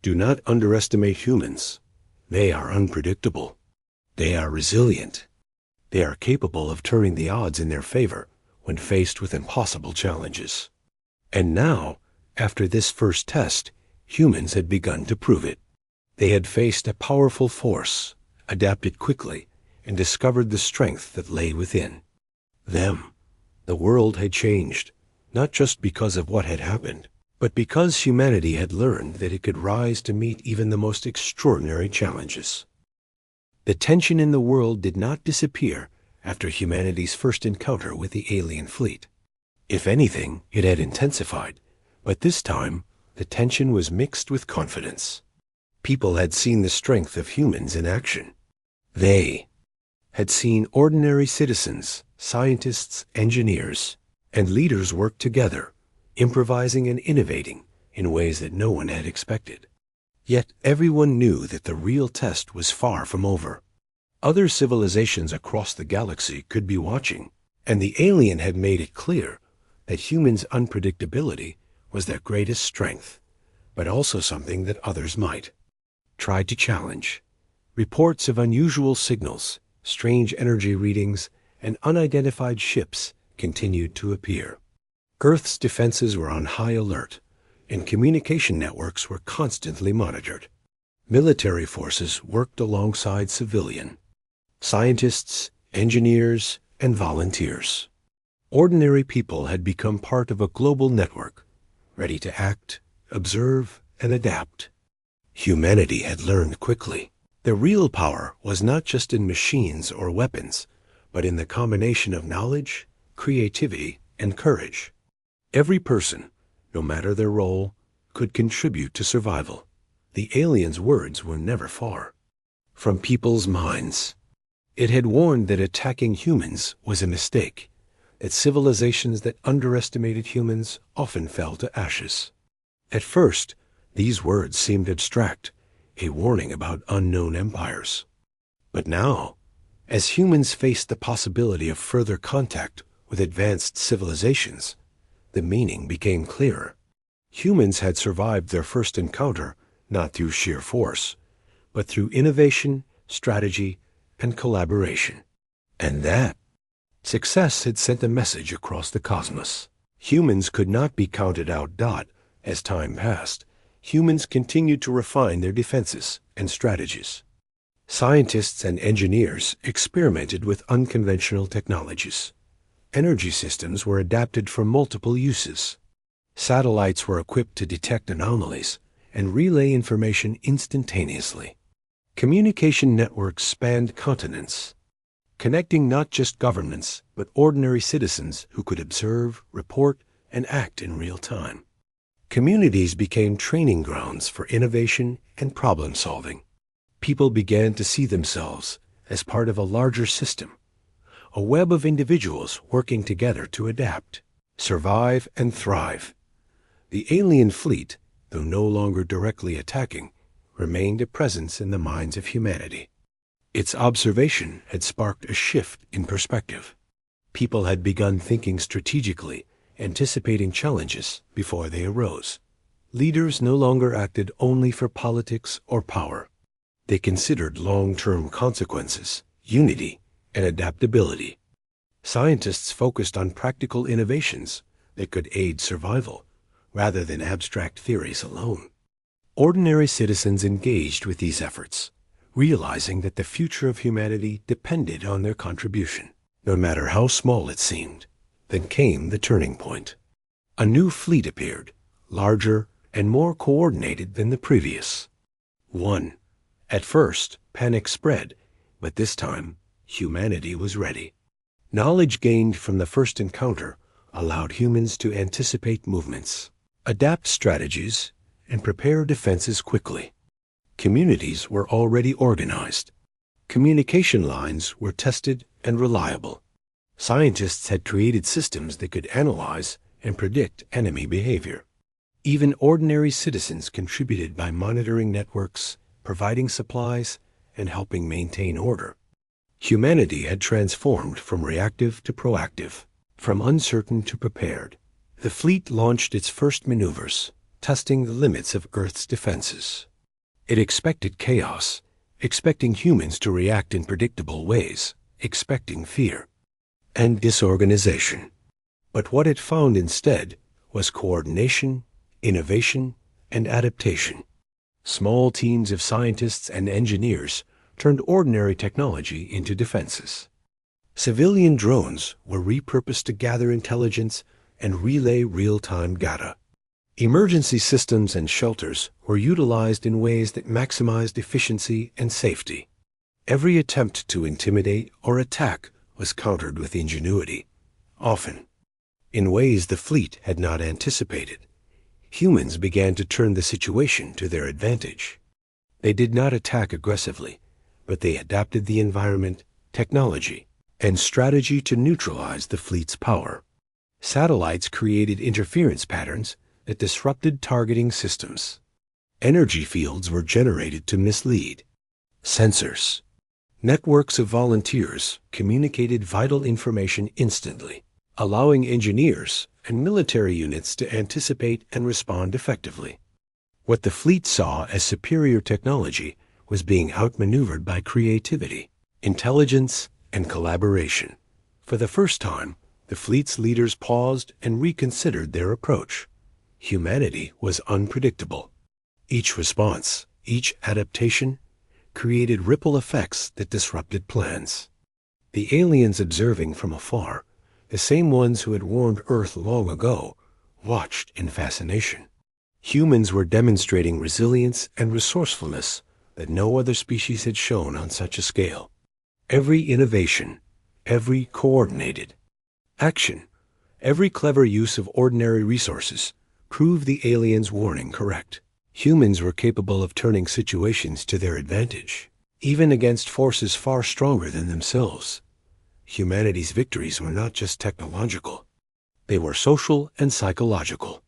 Do not underestimate humans. They are unpredictable. They are resilient. They are capable of turning the odds in their favor when faced with impossible challenges. And now, after this first test, humans had begun to prove it. They had faced a powerful force, adapted quickly, and discovered the strength that lay within them. The world had changed, not just because of what had happened, but because humanity had learned that it could rise to meet even the most extraordinary challenges. The tension in the world did not disappear after humanity's first encounter with the alien fleet. If anything, it had intensified, but this time, the tension was mixed with confidence. People had seen the strength of humans in action. They had seen ordinary citizens, scientists, engineers, and leaders work together, improvising and innovating in ways that no one had expected. Yet everyone knew that the real test was far from over. Other civilizations across the galaxy could be watching, and the alien had made it clear that humans' unpredictability was their greatest strength, but also something that others might try to challenge. Reports of unusual signals, strange energy readings, and unidentified ships continued to appear. Earth's defenses were on high alert, and communication networks were constantly monitored. Military forces worked alongside civilian scientists, engineers, and volunteers. Ordinary people had become part of a global network, ready to act, observe, and adapt. Humanity had learned quickly. The real power was not just in machines or weapons, but in the combination of knowledge, creativity, and courage. Every person, no matter their role, could contribute to survival. The aliens' words were never far from people's minds. It had warned that attacking humans was a mistake, that civilizations that underestimated humans often fell to ashes. At first, these words seemed abstract, a warning about unknown empires. But now, as humans faced the possibility of further contact with advanced civilizations, the meaning became clearer. Humans had survived their first encounter not through sheer force, but through innovation, strategy, and collaboration. And that success had sent a message across the cosmos. Humans could not be counted out. As time passed, humans continued to refine their defenses and strategies. Scientists and engineers experimented with unconventional technologies. Energy systems were adapted for multiple uses. Satellites were equipped to detect anomalies and relay information instantaneously. Communication networks spanned continents, connecting not just governments, but ordinary citizens who could observe, report, and act in real time. Communities became training grounds for innovation and problem solving. People began to see themselves as part of a larger system, a web of individuals working together to adapt, survive, and thrive. The alien fleet, though no longer directly attacking, remained a presence in the minds of humanity. Its observation had sparked a shift in perspective. People had begun thinking strategically, anticipating challenges before they arose. Leaders no longer acted only for politics or power. They considered long-term consequences, unity, and adaptability. Scientists focused on practical innovations that could aid survival, rather than abstract theories alone. Ordinary citizens engaged with these efforts, realizing that the future of humanity depended on their contribution, no matter how small it seemed. Then came the turning point. A new fleet appeared, larger and more coordinated than the previous one. At first, Panic spread, but this time, humanity was ready. Knowledge gained from the first encounter allowed humans to anticipate movements, adapt strategies, and prepare defenses quickly. Communities were already organized. Communication lines were tested and reliable. Scientists had created systems that could analyze and predict enemy behavior. Even ordinary citizens contributed by monitoring networks, providing supplies, and helping maintain order. Humanity had transformed from reactive to proactive, from uncertain to prepared. The fleet launched its first maneuvers, testing the limits of Earth's defenses. It expected chaos, expecting humans to react in predictable ways, expecting fear and disorganization. But what it found instead was coordination, innovation, and adaptation. Small teams of scientists and engineers turned ordinary technology into defenses. Civilian drones were repurposed to gather intelligence and relay real-time data. Emergency systems and shelters were utilized in ways that maximized efficiency and safety. Every attempt to intimidate or attack was countered with ingenuity, often in ways the fleet had not anticipated. Humans began to turn the situation to their advantage. They did not attack aggressively, but they adapted the environment, technology, and strategy to neutralize the fleet's power. Satellites created interference patterns that disrupted targeting systems. Energy fields were generated to mislead. Sensors. Networks of volunteers communicated vital information instantly, allowing engineers and military units to anticipate and respond effectively. What the fleet saw as superior technology was being outmaneuvered by creativity, intelligence, and collaboration. For the first time, the fleet's leaders paused and reconsidered their approach. Humanity was unpredictable. Each response, each adaptation, created ripple effects that disrupted plans. The aliens observing from afar, the same ones who had warned Earth long ago, watched in fascination. Humans were demonstrating resilience and resourcefulness that no other species had shown on such a scale. Every innovation, every coordinated action, every clever use of ordinary resources proved the aliens' warning correct. Humans were capable of turning situations to their advantage, even against forces far stronger than themselves. Humanity's victories were not just technological. They were social and psychological.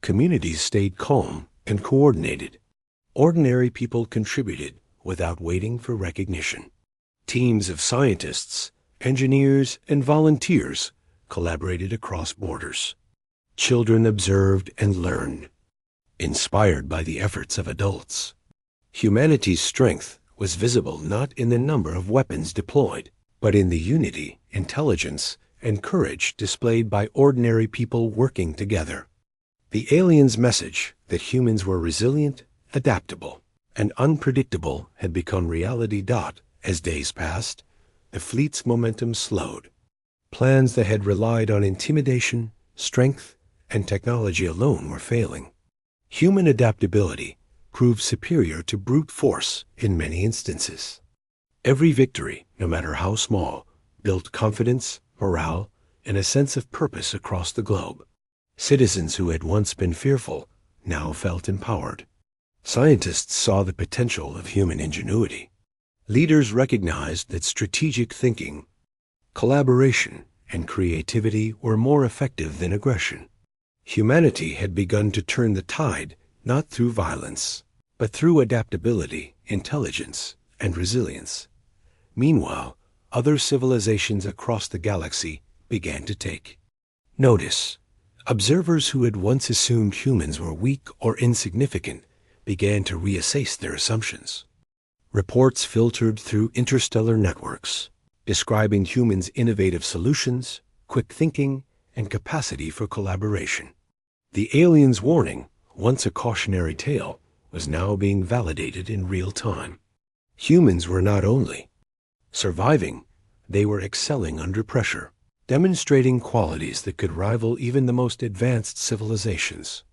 Communities stayed calm and coordinated. Ordinary people contributed without waiting for recognition. Teams of scientists, engineers, and volunteers collaborated across borders. Children observed and learned, inspired by the efforts of adults. Humanity's strength was visible not in the number of weapons deployed, but in the unity, intelligence, and courage displayed by ordinary people working together. The aliens' message that humans were resilient, adaptable, and unpredictable had become reality. As days passed, the fleet's momentum slowed. Plans that had relied on intimidation, strength, and technology alone were failing. Human adaptability proved superior to brute force in many instances. Every victory, no matter how small, built confidence, morale, and a sense of purpose across the globe. Citizens who had once been fearful now felt empowered. Scientists saw the potential of human ingenuity. Leaders recognized that strategic thinking, collaboration, and creativity were more effective than aggression. Humanity had begun to turn the tide not through violence, but through adaptability, intelligence, and resilience. Meanwhile, other civilizations across the galaxy began to take notice. Observers who had once assumed humans were weak or insignificant began to reassess their assumptions. Reports filtered through interstellar networks, describing humans' innovative solutions, quick thinking, and capacity for collaboration. The aliens' warning, once a cautionary tale, was now being validated in real time. Humans were not only surviving, they were excelling under pressure, demonstrating qualities that could rival even the most advanced civilizations.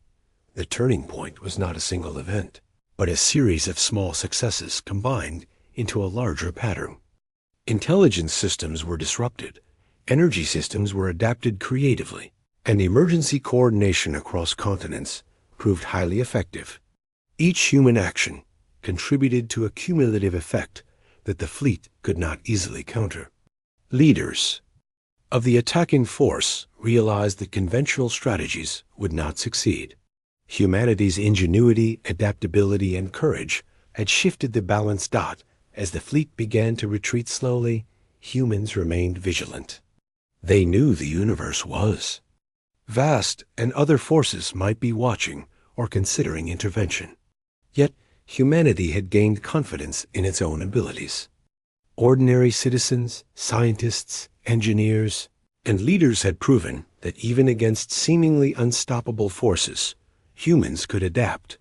The turning point was not a single event, but a series of small successes combined into a larger pattern. Intelligence systems were disrupted, energy systems were adapted creatively, and emergency coordination across continents proved highly effective. Each human action contributed to a cumulative effect that the fleet could not easily counter. Leaders of the attacking force realized that conventional strategies would not succeed. Humanity's ingenuity, adaptability, and courage had shifted the balance. As the fleet began to retreat slowly, humans remained vigilant. They knew the universe was vast and other forces might be watching or considering intervention. Yet humanity had gained confidence in its own abilities. Ordinary citizens, scientists, engineers, and leaders had proven that even against seemingly unstoppable forces, humans could adapt,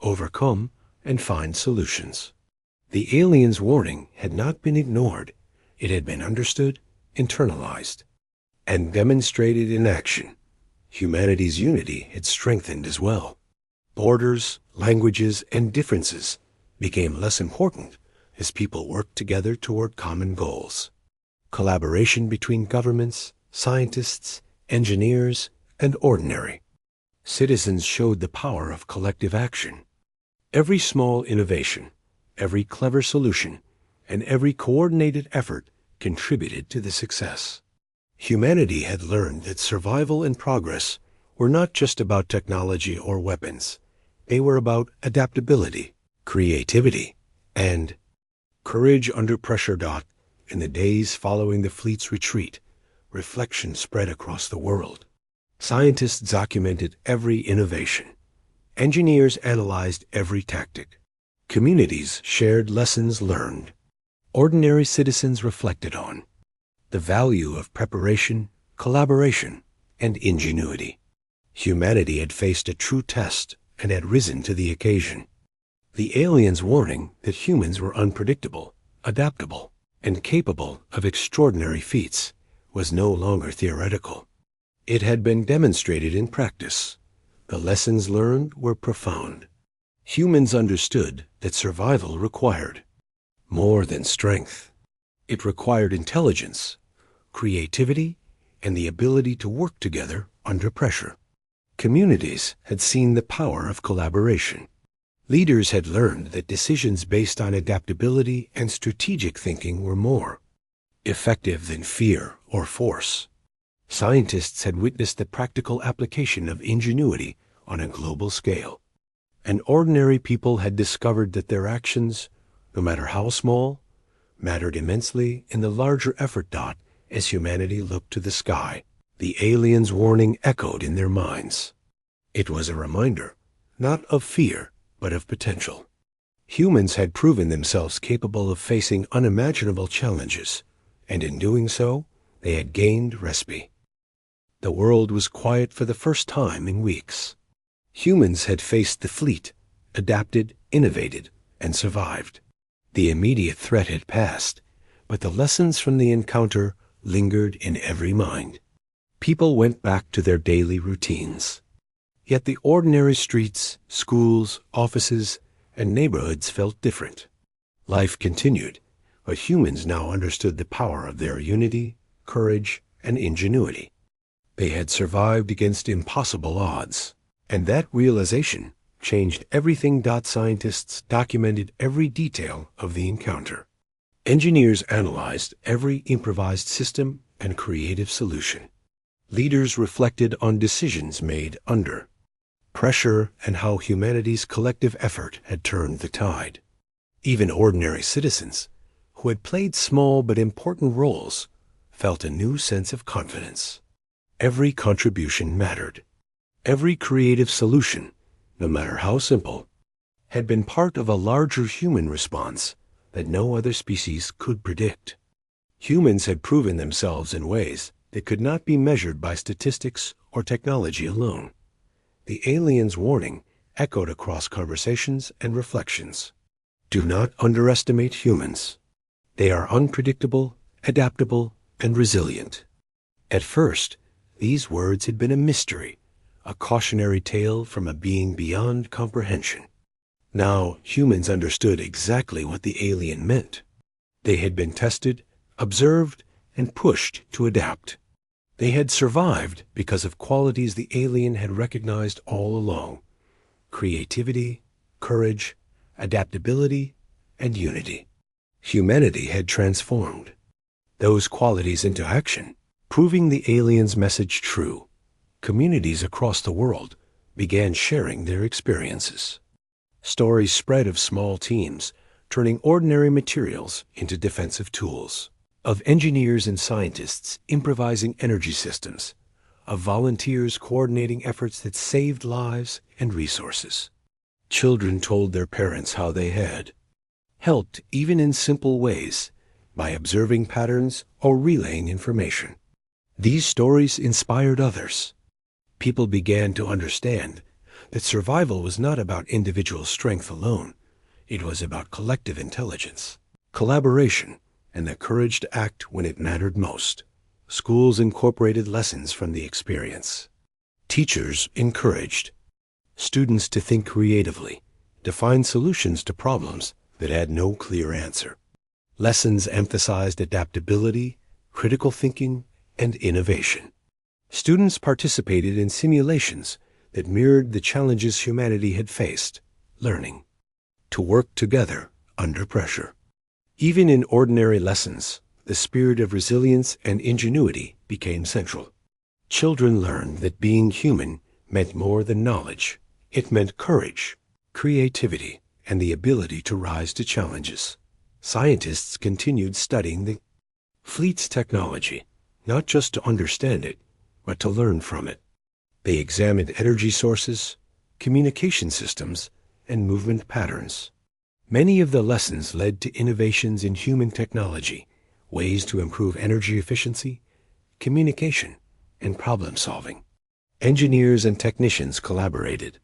overcome, and find solutions. The aliens' warning had not been ignored. It had been understood, internalized, and demonstrated in action. Humanity's unity had strengthened as well. Borders, languages, and differences became less important as people worked together toward common goals. Collaboration between governments, scientists, engineers, and ordinary citizens showed the power of collective action. Every small innovation, every clever solution, and every coordinated effort contributed to the success. Humanity had learned that survival and progress were not just about technology or weapons. They were about adaptability, creativity, and courage under pressure. In the days following the fleet's retreat, reflection spread across the world. Scientists documented every innovation. Engineers analyzed every tactic. Communities shared lessons learned. Ordinary citizens reflected on the value of preparation, collaboration, and ingenuity. Humanity had faced a true test and had risen to the occasion. The aliens' warning that humans were unpredictable, adaptable, and capable of extraordinary feats was no longer theoretical. It had been demonstrated in practice. The lessons learned were profound. Humans understood that survival required more than strength. It required intelligence, creativity, and the ability to work together under pressure. Communities had seen the power of collaboration. Leaders had learned that decisions based on adaptability and strategic thinking were more effective than fear or force. Scientists had witnessed the practical application of ingenuity on a global scale. And ordinary people had discovered that their actions, no matter how small, mattered immensely in the larger effort. As humanity looked to the sky, the aliens' warning echoed in their minds. It was a reminder, not of fear, but of potential. Humans had proven themselves capable of facing unimaginable challenges, and in doing so, they had gained respite. The world was quiet for the first time in weeks. Humans had faced the fleet, adapted, innovated, and survived. The immediate threat had passed, but the lessons from the encounter lingered in every mind. People went back to their daily routines. Yet the ordinary streets, schools, offices, and neighborhoods felt different. Life continued, but humans now understood the power of their unity, courage, and ingenuity. They had survived against impossible odds, and that realization changed everything. Scientists documented every detail of the encounter. Engineers analyzed every improvised system and creative solution. Leaders reflected on decisions made under pressure and how humanity's collective effort had turned the tide. Even ordinary citizens, who had played small but important roles, felt a new sense of confidence. Every contribution mattered. Every creative solution, no matter how simple, had been part of a larger human response that no other species could predict. Humans had proven themselves in ways that could not be measured by statistics or technology alone. The aliens' warning echoed across conversations and reflections. Do not underestimate humans. They are unpredictable, adaptable, and resilient. At first, these words had been a mystery, a cautionary tale from a being beyond comprehension. Now, humans understood exactly what the alien meant. They had been tested, observed, and pushed to adapt. They had survived because of qualities the alien had recognized all along: creativity, courage, adaptability, and unity. Humanity had transformed those qualities into action, proving the alien's message true. Communities across the world began sharing their experiences. Stories spread of small teams turning ordinary materials into defensive tools, of engineers and scientists improvising energy systems, of volunteers coordinating efforts that saved lives and resources. Children told their parents how they had helped, even in simple ways, by observing patterns or relaying information. These stories inspired others. People began to understand that survival was not about individual strength alone. It was about collective intelligence, collaboration, and the courage to act when it mattered most. Schools incorporated lessons from the experience. Teachers encouraged students to think creatively, to find solutions to problems that had no clear answer. Lessons emphasized adaptability, critical thinking, and innovation. Students participated in simulations that mirrored the challenges humanity had faced, learning to work together under pressure. Even in ordinary lessons, the spirit of resilience and ingenuity became central. Children learned that being human meant more than knowledge. It meant courage, creativity, and the ability to rise to challenges. Scientists continued studying the fleet's technology, not just to understand it, but to learn from it. They examined energy sources, communication systems, and movement patterns. Many of the lessons led to innovations in human technology, ways to improve energy efficiency, communication, and problem solving. Engineers and technicians collaborated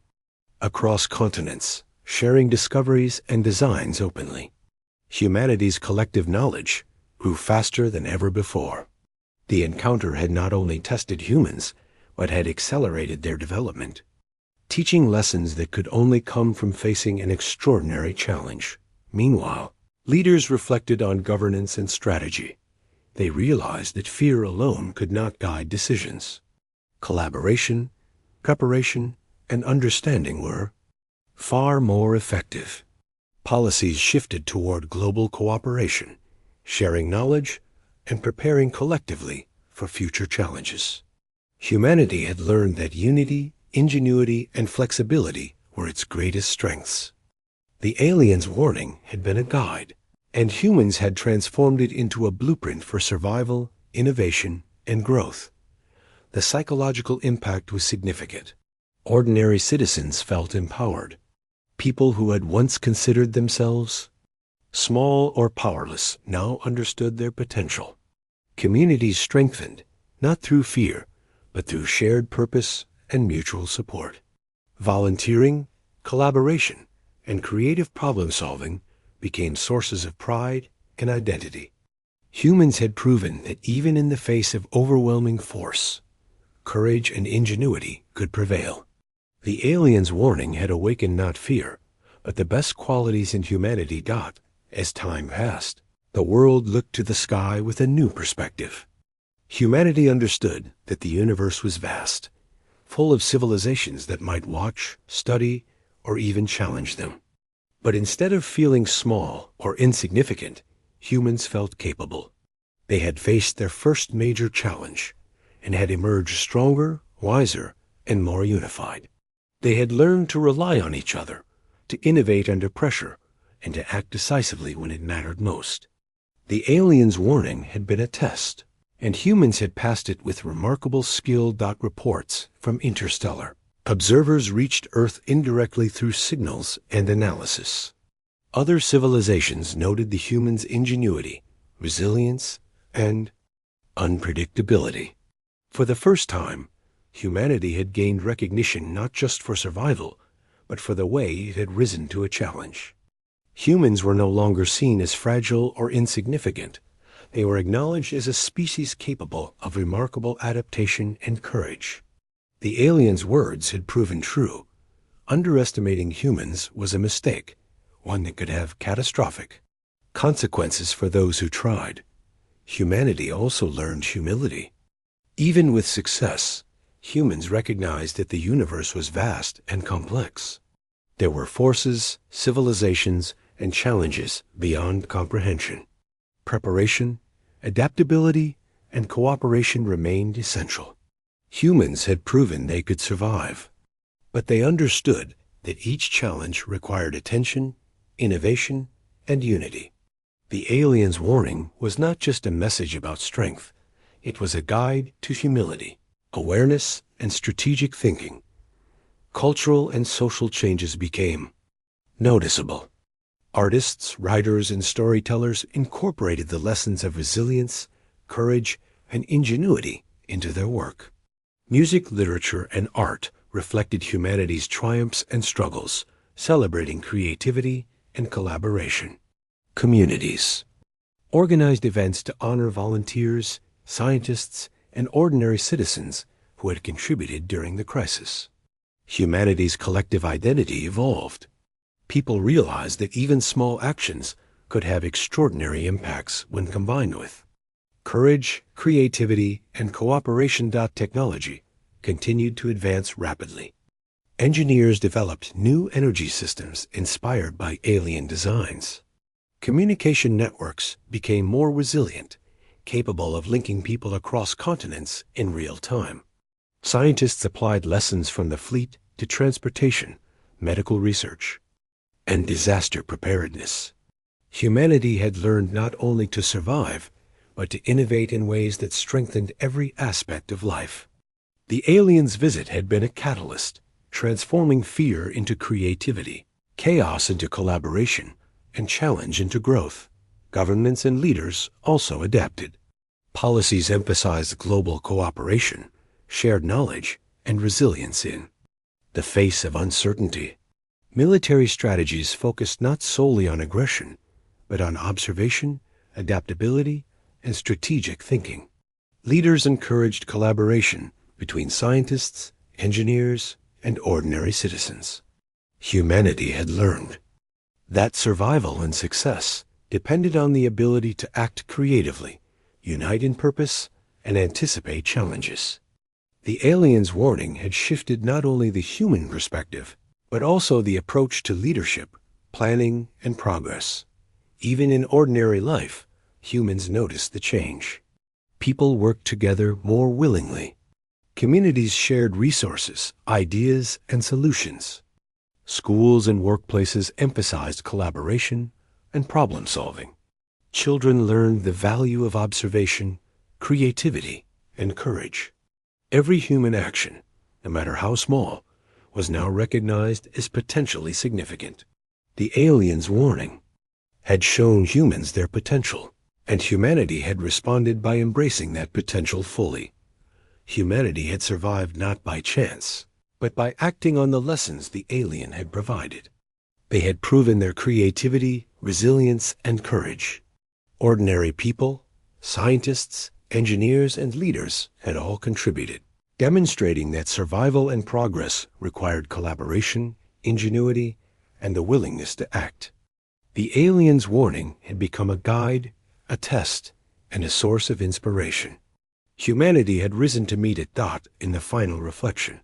across continents, sharing discoveries and designs openly. Humanity's collective knowledge grew faster than ever before. The encounter had not only tested humans, but had accelerated their development, teaching lessons that could only come from facing an extraordinary challenge. Meanwhile, leaders reflected on governance and strategy. They realized that fear alone could not guide decisions. Collaboration, preparation, and understanding were far more effective. Policies shifted toward global cooperation, sharing knowledge, and preparing collectively for future challenges. Humanity had learned that unity, ingenuity, and flexibility were its greatest strengths. The alien's warning had been a guide, and humans had transformed it into a blueprint for survival, innovation, and growth. The psychological impact was significant. Ordinary citizens felt empowered. People who had once considered themselves small or powerless now understood their potential. Communities strengthened, not through fear, but through shared purpose and mutual support. Volunteering, collaboration, and creative problem-solving became sources of pride and identity. Humans had proven that even in the face of overwhelming force, courage and ingenuity could prevail. The alien's warning had awakened not fear, but the best qualities in humanity got. As time passed, the world looked to the sky with a new perspective. Humanity understood that the universe was vast, full of civilizations that might watch, study, or even challenge them. But instead of feeling small or insignificant, humans felt capable. They had faced their first major challenge and had emerged stronger, wiser, and more unified. They had learned to rely on each other, to innovate under pressure, and to act decisively when it mattered most. The alien's warning had been a test, and humans had passed it with remarkable skill. Reports from Interstellar. Observers reached Earth indirectly through signals and analysis. Other civilizations noted the humans' ingenuity, resilience, and unpredictability. For the first time, humanity had gained recognition not just for survival, but for the way it had risen to a challenge. Humans were no longer seen as fragile or insignificant. They were acknowledged as a species capable of remarkable adaptation and courage. The aliens' words had proven true. underestimating humans was a mistake, one that could have catastrophic consequences for those who tried. Humanity also learned humility. Even with success, humans recognized that the universe was vast and complex. There were forces, civilizations, and challenges beyond comprehension. Preparation, adaptability, and cooperation remained essential. Humans had proven they could survive, but they understood that each challenge required attention, innovation, and unity. The aliens' warning was not just a message about strength. It was a guide to humility, awareness, and strategic thinking. Cultural and social changes became noticeable. Artists, writers, and storytellers incorporated the lessons of resilience, courage, and ingenuity into their work. Music, literature, and art reflected humanity's triumphs and struggles, celebrating creativity and collaboration. Communities organized events to honor volunteers, scientists, and ordinary citizens who had contributed during the crisis. Humanity's collective identity evolved. People realized that even small actions could have extraordinary impacts when combined with courage, creativity, and cooperation. Technology continued to advance rapidly. Engineers developed new energy systems inspired by alien designs. Communication networks became more resilient, capable of linking people across continents in real time. Scientists applied lessons from the fleet to transportation, medical research, and disaster preparedness. Humanity had learned not only to survive, but to innovate in ways that strengthened every aspect of life. The aliens' visit had been a catalyst, transforming fear into creativity, chaos into collaboration, and challenge into growth. Governments and leaders also adapted. Policies emphasized global cooperation, shared knowledge, and resilience in the face of uncertainty. Military strategies focused not solely on aggression, but on observation, adaptability, and strategic thinking. Leaders encouraged collaboration between scientists, engineers, and ordinary citizens. Humanity had learned that survival and success depended on the ability to act creatively, unite in purpose, and anticipate challenges. The aliens' warning had shifted not only the human perspective, but also the approach to leadership, planning, and progress. Even in ordinary life, humans noticed the change. People worked together more willingly. Communities shared resources, ideas, and solutions. Schools and workplaces emphasized collaboration and problem solving. Children learned the value of observation, creativity, and courage. Every human action, no matter how small, was now recognized as potentially significant. The aliens' warning had shown humans their potential, and humanity had responded by embracing that potential fully. Humanity had survived not by chance, but by acting on the lessons the alien had provided. They had proven their creativity, resilience, and courage. Ordinary people, scientists, engineers, and leaders had all contributed, demonstrating that survival and progress required collaboration, ingenuity, and the willingness to act. The aliens' warning had become a guide, a test, and a source of inspiration. Humanity had risen to meet it. In the final reflection,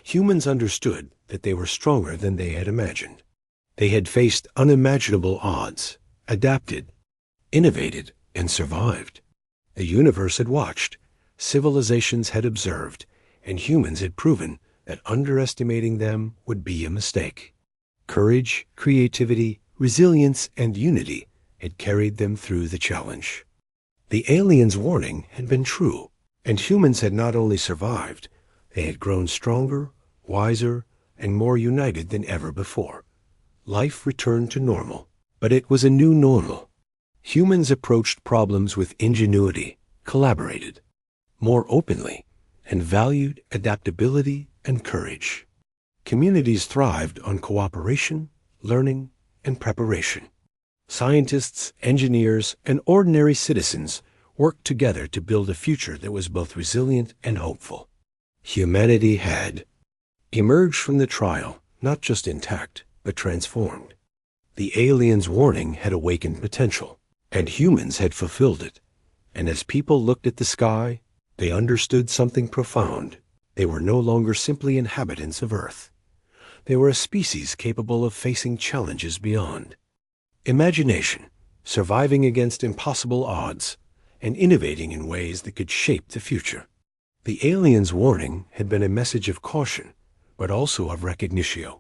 humans understood that they were stronger than they had imagined. They had faced unimaginable odds, adapted, innovated, and survived. The universe had watched, civilizations had observed, and humans had proven that underestimating them would be a mistake. Courage, creativity, resilience, and unity had carried them through the challenge. The aliens' warning had been true, and humans had not only survived, they had grown stronger, wiser, and more united than ever before. Life returned to normal, but it was a new normal. Humans approached problems with ingenuity, collaborated more openly, and valued adaptability and courage. Communities thrived on cooperation, learning, and preparation. Scientists, engineers, and ordinary citizens worked together to build a future that was both resilient and hopeful. Humanity had emerged from the trial not just intact, but transformed. The aliens' warning had awakened potential, and humans had fulfilled it. And as people looked at the sky, they understood something profound. They were no longer simply inhabitants of Earth. They were a species capable of facing challenges beyond. Imagination, surviving against impossible odds, and innovating in ways that could shape the future. The aliens' warning had been a message of caution, but also of recognition.